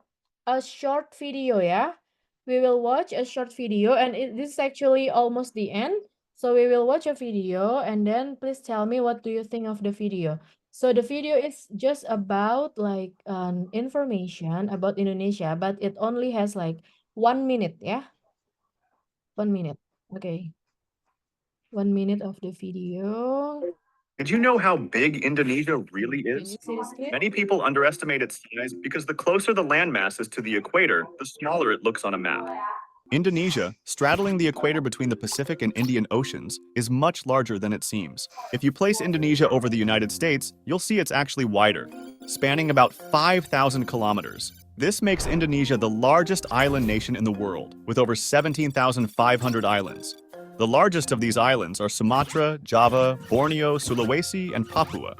short video ya. We will watch a short video and this is actually almost the end. So we will watch a video and then please tell me what do you think of the video. So the video is just about like information about Indonesia, but it only has like 1 minute ya. 1 minute. Okay. 1 minute of the video. Did you know how big Indonesia really Can is? you see the screen? Many people underestimate its size because the closer the landmass is to the equator, the smaller it looks on a map. Indonesia, straddling the equator between the Pacific and Indian Oceans, is much larger than it seems. If you place Indonesia over the United States, you'll see it's actually wider, spanning about 5,000 kilometers. This makes Indonesia the largest island nation in the world, with over 17,500 islands. The largest of these islands are Sumatra, Java, Borneo, Sulawesi, and Papua,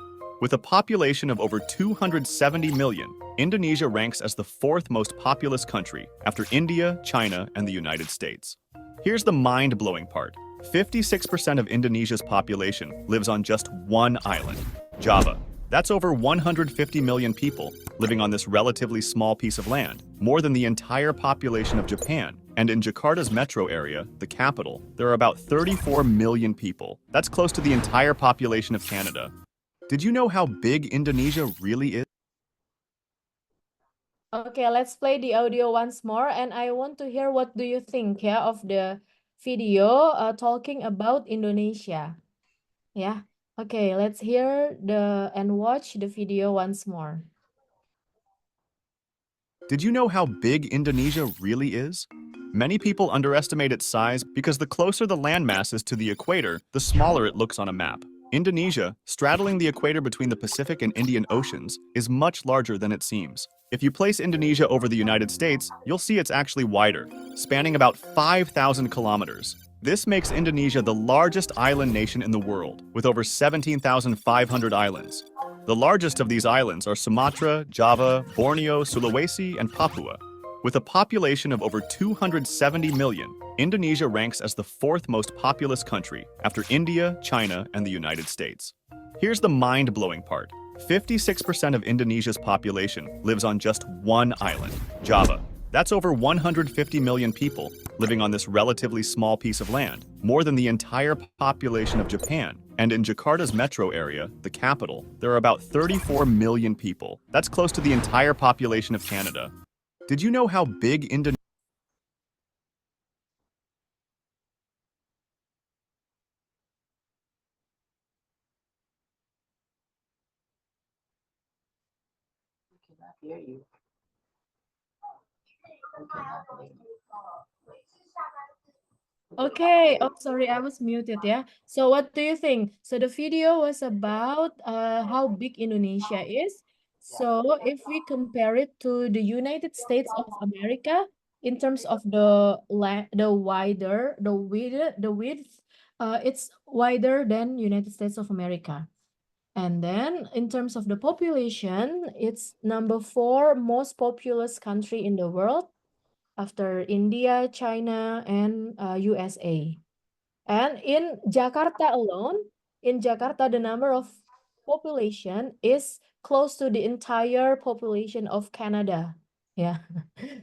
With a population of over 270 million, Indonesia ranks as the fourth most populous country after India, China, and the United States. Here's the mind-blowing part. 56% of Indonesia's population lives on just one island, Java. That's over 150 million people living on this relatively small piece of land, more than the entire population of Japan. And in Jakarta's metro area, the capital, there are about 34 million people. That's close to the entire population of Canada. Did you know how big Indonesia really is? Okay, let's play the audio once more, and I want to hear what do you think, yeah, of the video talking about Indonesia. Yeah. Okay, let's hear and watch the video once more. Did you know how big Indonesia really is? Many people underestimate its size because the closer the landmass is to the equator, the smaller it looks on a map. Indonesia, straddling the equator between the Pacific and Indian Oceans, is much larger than it seems. If you place Indonesia over the United States, you'll see it's actually wider, spanning about 5,000 kilometers. This makes Indonesia the largest island nation in the world, with over 17,500 islands. The largest of these islands are Sumatra, Java, Borneo, Sulawesi, and Papua. With a population of over 270 million, Indonesia ranks as the fourth most populous country after India, China, and the United States. Here's the mind-blowing part. 56% of Indonesia's population lives on just one island, Java. That's over 150 million people living on this relatively small piece of land, more than the entire population of Japan. And in Jakarta's metro area, the capital, there are about 34 million people. That's close to the entire population of Canada. Did you know how big Indonesia? We cannot hear you. We cannot hear you. Okay, oh sorry, I was muted, yeah. So what do you think? So the video was about how big Indonesia is. So if we compare it to the United States of America in terms of the width, it's wider than United States of America. And then in terms of the population, it's number 4 most populous country in the world, after India, China, and USA. And in Jakarta alone, the number of population is close to the entire population of Canada. Yeah.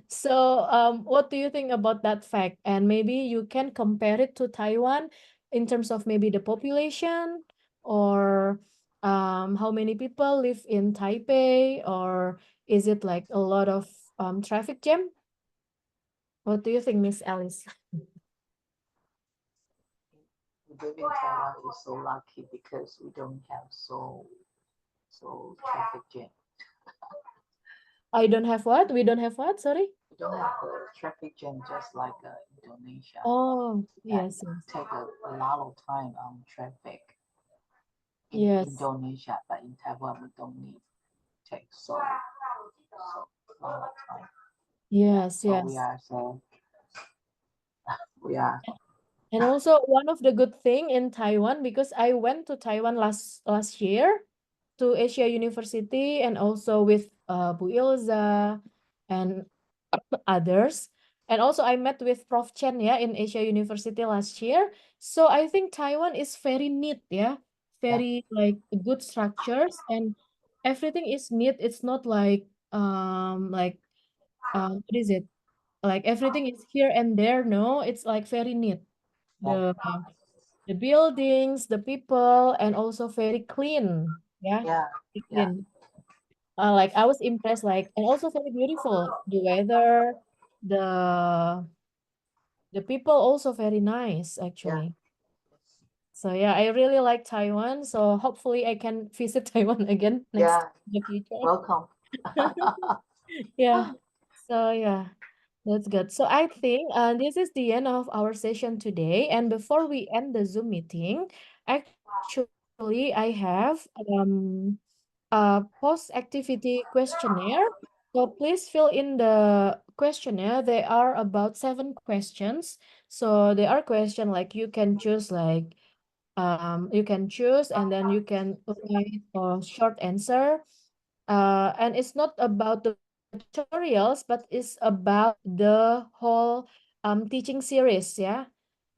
So what do you think about that fact? And maybe you can compare it to Taiwan in terms of maybe the population, or how many people live in Taipei, or is it like a lot of traffic jam? What do you think, Miss Alice? Living in Taiwan is so lucky because we don't have so traffic jam. I don't have what? We don't have what? Sorry? We don't have the traffic jam just like Indonesia. Oh, That yes, yes. take a lot of time on traffic in Yes. Indonesia, but in Taiwan we don't need take so long of time. Yes, So yes. we are And also one of the good thing in Taiwan, because I went to Taiwan last year to Asia University, and also with Bu Ilza and others. And also I met with Prof. Chen, yeah, in Asia University last year. So I think Taiwan is very neat, yeah. Very like good structures, and everything is neat. It's not like what is it? Like everything is here and there. No, it's like very neat. The buildings, the people, and also very clean. Yeah, yeah. very clean. Like I was impressed, like, and also very beautiful. The weather, the people also very nice actually. So yeah, I really like Taiwan. So hopefully I can visit Taiwan again next in the future. Welcome. Yeah. So yeah, that's good. So I think this is the end of our session today. And before we end the Zoom meeting, actually I have a post-activity questionnaire. So please fill in the questionnaire. There are about 7 questions. So there are questions like you can choose like You can choose, and then you can write a short answer. And it's not about the tutorials, but it's about the whole teaching series, yeah.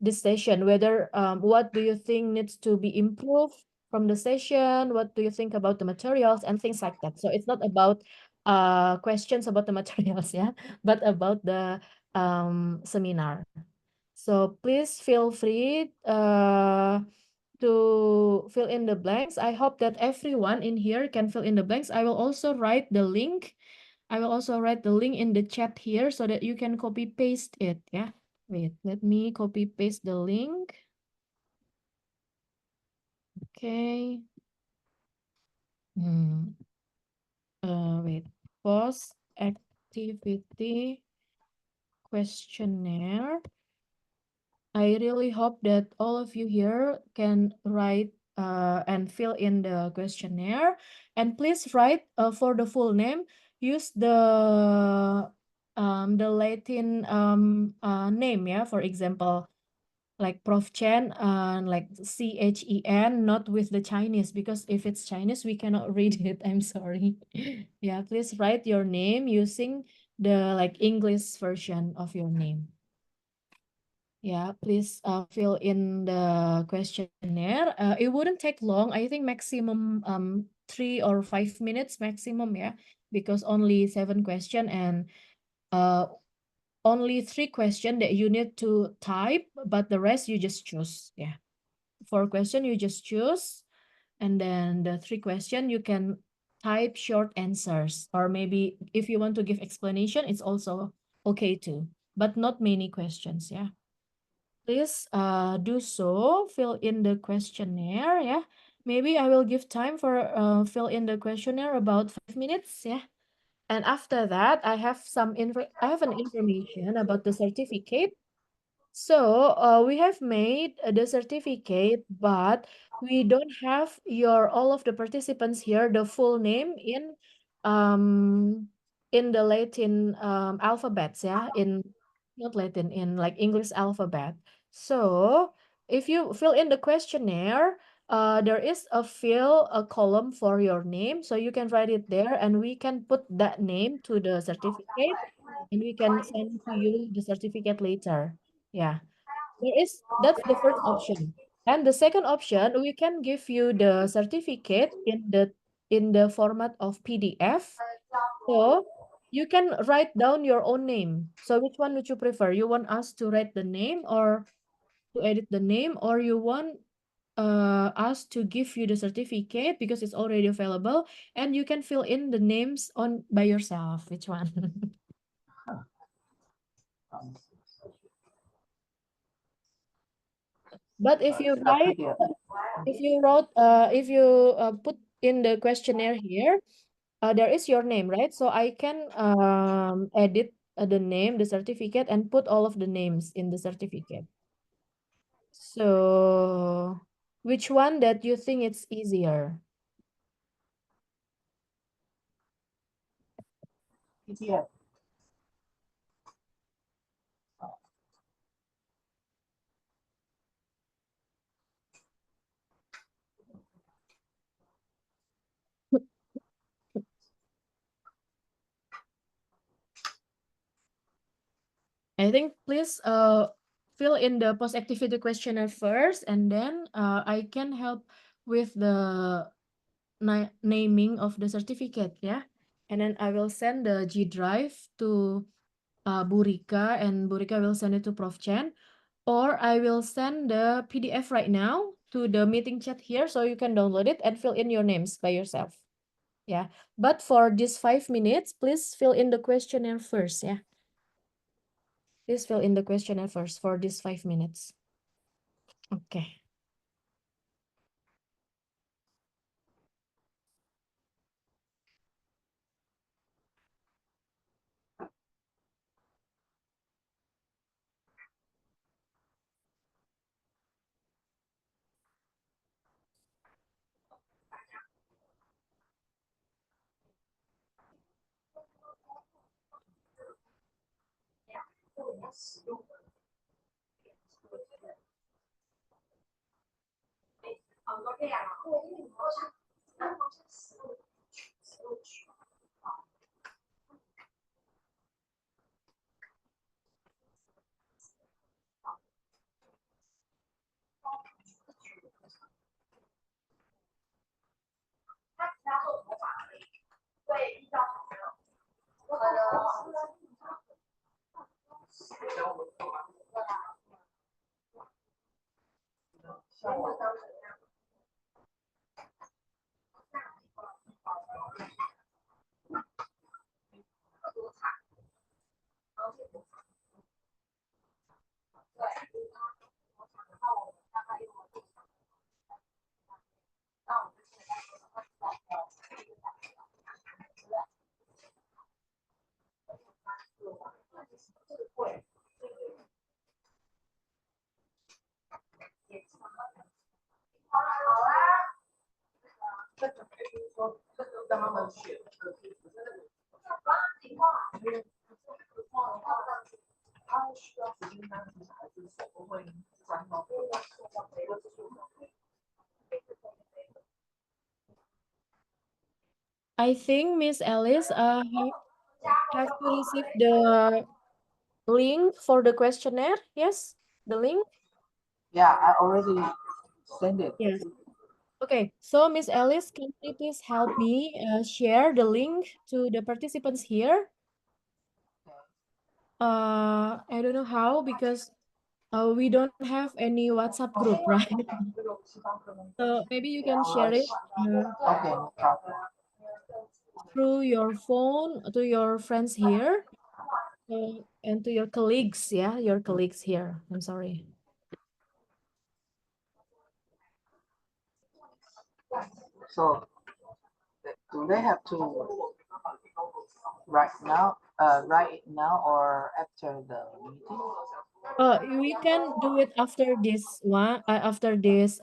This session, whether what do you think needs to be improved from the session, what do you think about the materials and things like that. So it's not about questions about the materials, yeah, but about the seminar. So please feel free to fill in the blanks. I hope that everyone in here can fill in the blanks. I will also write the link. I will also write the link in the chat here so that you can copy paste it. Yeah. Wait, let me copy paste the link. Okay. Wait. Post activity questionnaire. I really hope that all of you here can write and fill in the questionnaire. And please write for the full name. Use the Latin name, yeah. For example, like Prof. Chen, like CHEN, not with the Chinese, because if it's Chinese, we cannot read it. I'm sorry. Yeah, please write your name using the like English version of your name. Yeah, please fill in the questionnaire. It wouldn't take long. I think maximum 3 or 5 minutes maximum, yeah, because only 7 question and only 3 question that you need to type, but the rest you just choose. Yeah, 4 question you just choose, and then the 3 question you can type short answers, or maybe if you want to give explanation, it's also okay too, but not many questions. Yeah. Please do so, fill in the questionnaire, yeah. Maybe I will give time for fill in the questionnaire about 5 minutes, yeah. And after that, I have an information about the certificate. So we have made the certificate, but we don't have all of the participants here, the full name in the Latin alphabets, yeah, in not Latin, in like English alphabet. So if you fill in the questionnaire, there is a column for your name, so you can write it there, and we can put that name to the certificate, and we can send to you the certificate later. Yeah, that's the first option. And the second option, we can give you the certificate in the format of PDF. So you can write down your own name. So which one would you prefer? You want us to write the name or to edit the name, or you want us to give you the certificate because it's already available and you can fill in the names on by yourself? Which one? But if you write, if you put in the questionnaire here, there is your name, right? So I can edit the name, the certificate, and put all of the names in the certificate. So which one that you think it's easier? PDF. I think please fill in the post activity questionnaire first, and then I can help with the naming of the certificate, yeah. And then I will send the G Drive to Bu Rika, and Bu Rika will send it to Prof. Chen, or I will send the PDF right now to the meeting chat here, so you can download it and fill in your names by yourself. Yeah, but for this 5 minutes, please fill in the questionnaire first, yeah. Please fill in the questionnaire first for this 5 minutes. Okay. I think Miss Alice have you received the link for the questionnaire? Yes, the link? Yeah, I already sent it. Yes. Okay, so Miss Alice, can you please help me share the link to the participants here? I don't know how because we don't have any WhatsApp group, right? So maybe you can share it Okay, no problem. through your phone to your friends here and to your colleagues, yeah, your colleagues here. I'm sorry. So, do they have to write it now or after the meeting? We can do it after this one, after this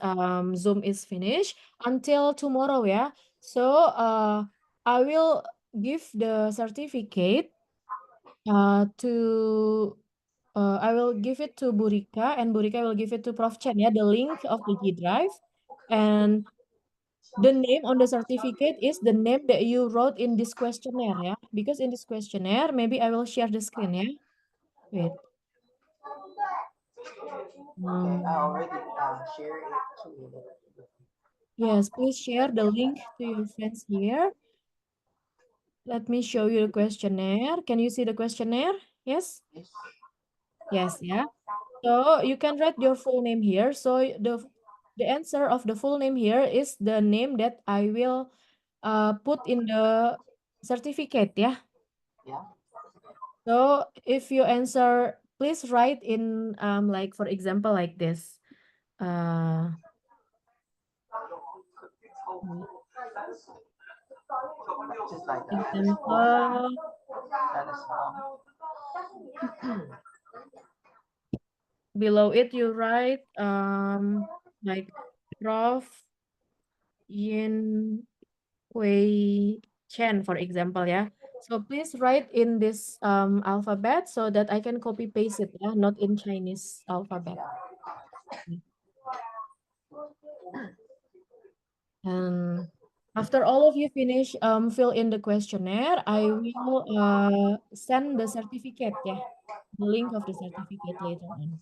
Zoom is finished until tomorrow, yeah. So I will give the certificate to I will give it to Burika and Burika will give it to Prof. Chen, yeah, the link of the G Drive. And the name on the certificate is the name that you wrote in this questionnaire, yeah. Because in this questionnaire, maybe I will share the screen, yeah. Wait. Okay, I already shared it to you. Yes, please share the link to your friends here. Let me show you the questionnaire. Can you see the questionnaire? Yes? Yes. Yes, yeah. So you can write your full name here. So the answer of the full name here is the name that I will put in the certificate, yeah. Yeah. So if you answer, please write in like for example like this. Just like that. Example. That is all. Below it you write like Prof. Yin Wei Chen, for example, yeah. So please write in this alphabet so that I can copy paste it, yeah, not in Chinese alphabet. And after all of you finish fill in the questionnaire, I will send the certificate, yeah, the link of the certificate later on.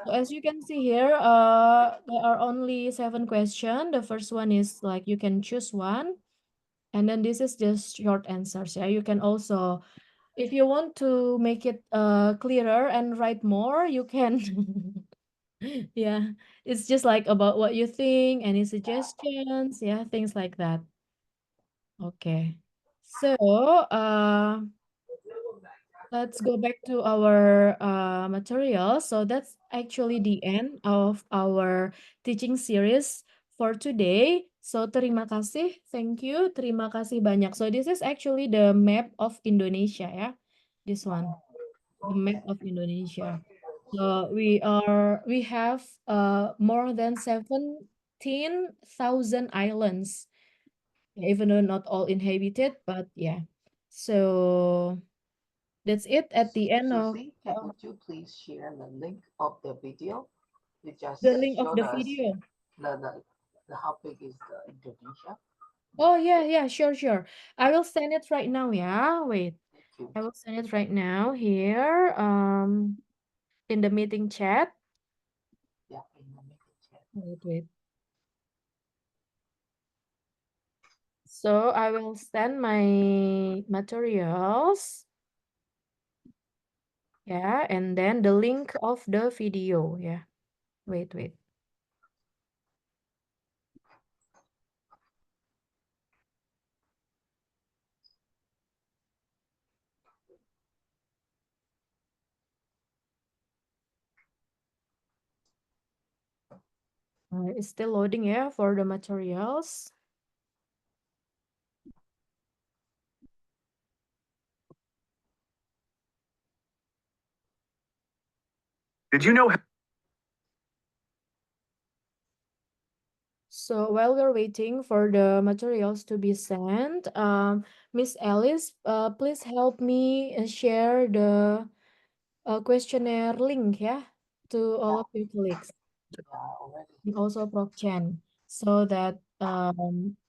So as you can see here, there are only 7 questions. The first one is like you can choose one. And then this is just short answers. Yeah, you can also, if you want to make it clearer and write more, you can. Yeah, it's just like about what you think, any suggestions, yeah, things like that. Okay, so let's go back to our material. So that's actually the end of our teaching series for today. So terima kasih, thank you, terima kasih banyak. So this is actually the map of Indonesia, yeah, this one, the map of Indonesia. So we have more than 17,000 islands, even though not all inhabited, but yeah. So that's it at the end of. Susie, would you please share the link of the video? You just The link of showed the us video. the how big is the Indonesia. Oh, yeah, sure. I will send it right now, yeah. Wait, Thank you. I will send it right now here, in the meeting chat. Yeah, in the meeting chat. Wait. So I will send my materials. Yeah, and then the link of the video. Yeah. Wait. It's still loading, yeah, for the materials. Did you know? So while we're waiting for the materials to be sent, Miss Alice, please help me share the questionnaire link, yeah, to all of your colleagues, Yeah, already. and also Prof. Chen, so that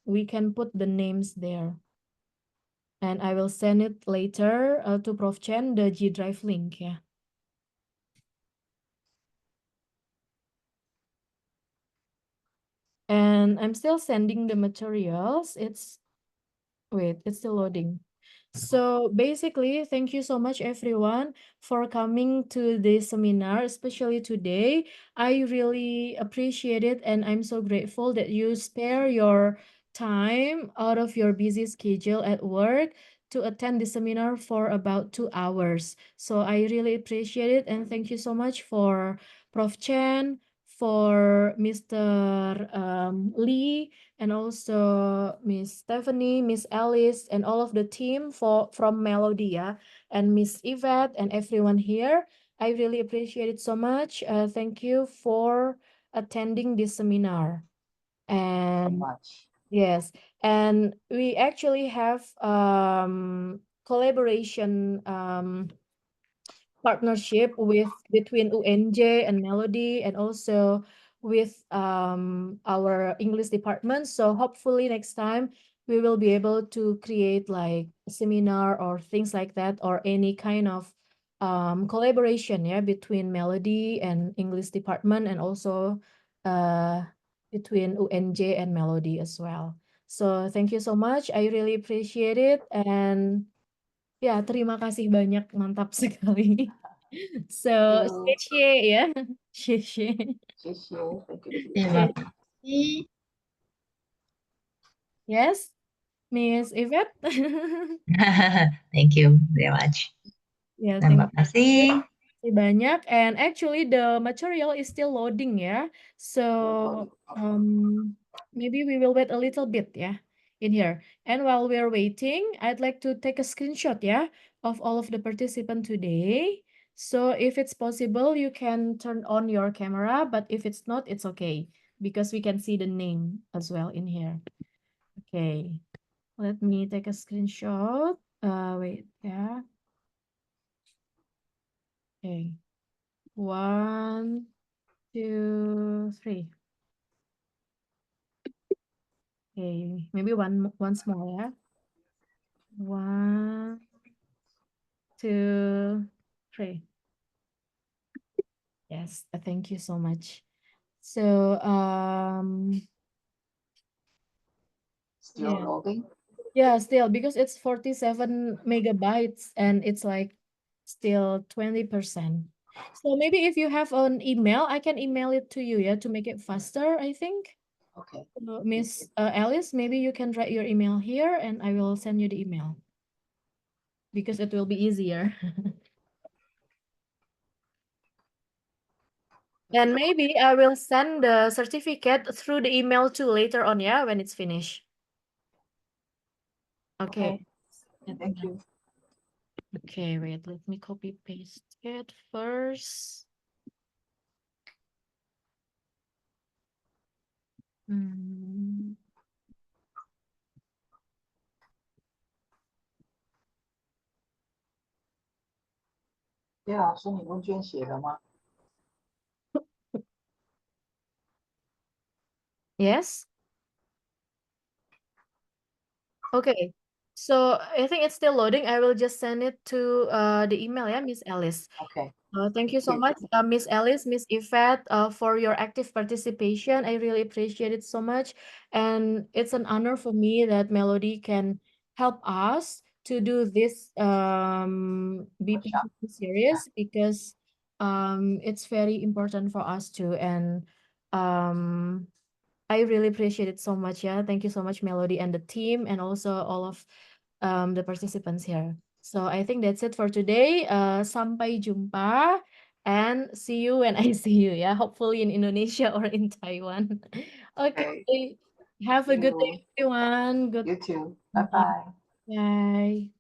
we can put the names there. And I will send it later to Prof. Chen, the G Drive link, yeah. And I'm still sending the materials. It's still loading. So basically, thank you so much everyone for coming to this seminar, especially today. I really appreciate it, and I'm so grateful that you spare your time out of your busy schedule at work to attend the seminar for about 2 hours. So I really appreciate it, and thank you so much for Prof. Chen, for Mr. Lee, and also Miss Stephanie, Miss Alice, and all of the team from Melodia, and Miss Yvette, and everyone here. I really appreciate it so much. Thank you for attending this seminar. So And much. yes, and we actually have collaboration partnership between UNJ and Melody, and also with our English department. So hopefully next time we will be able to create like a seminar or things like that, or any kind of collaboration, yeah, between Melody and English department, and also between UNJ and Melody as well. So thank you so much. I really appreciate it, and ya, terima kasih banyak, mantap sekali. So, you. xie ya. Xie. Thank you. Terima kasih. Yes, Miss Yvette. Thank you very much. Ya, Terima thank kasih. you banyak. And actually the material is still loading ya. So, maybe we will wait a little bit ya in here. And while we're waiting, I'd like to take a screenshot ya of all of the participants today. So if it's possible, you can turn on your camera, but if it's not, it's okay, because we can see the name as well in here. Okay, let me take a screenshot. Wait, yeah. Okay, 1, 2, 3. Okay, maybe once more, yeah. 1, 2, 3. Yes, thank you so much. So, Still yeah. loading. Yeah, still, because it's 47 megabytes and it's like still 20%. So maybe if you have an email, I can email it to you, yeah, to make it faster, I think. Okay. Miss Alice, maybe you can write your email here and I will send you the email, because it will be easier. And maybe I will send the certificate through the email too later on, yeah, when it's finished. Okay. Thank you. Okay, wait, let me copy paste it first. Hmm. Yeah, 是你问卷写的吗？ Yes. Okay. So I think it's still loading. I will just send it to the email, yeah, Miss Alice. Okay. Thank you so you. much, Miss Alice, Miss Yvette, for your active participation. I really appreciate it so much. And it's an honor for me that Melody can help us to do this Workshop. BPC series because it's very important for us too. And I really appreciate it so much. Yeah, thank you so much, Melody and the team, and also all of the participants here. So I think that's it for today. Sampai jumpa and see you when I see you. Yeah, hopefully in Indonesia or in Taiwan. Okay. Have a good day, everyone. You too. Goodbye. Bye-bye. Bye.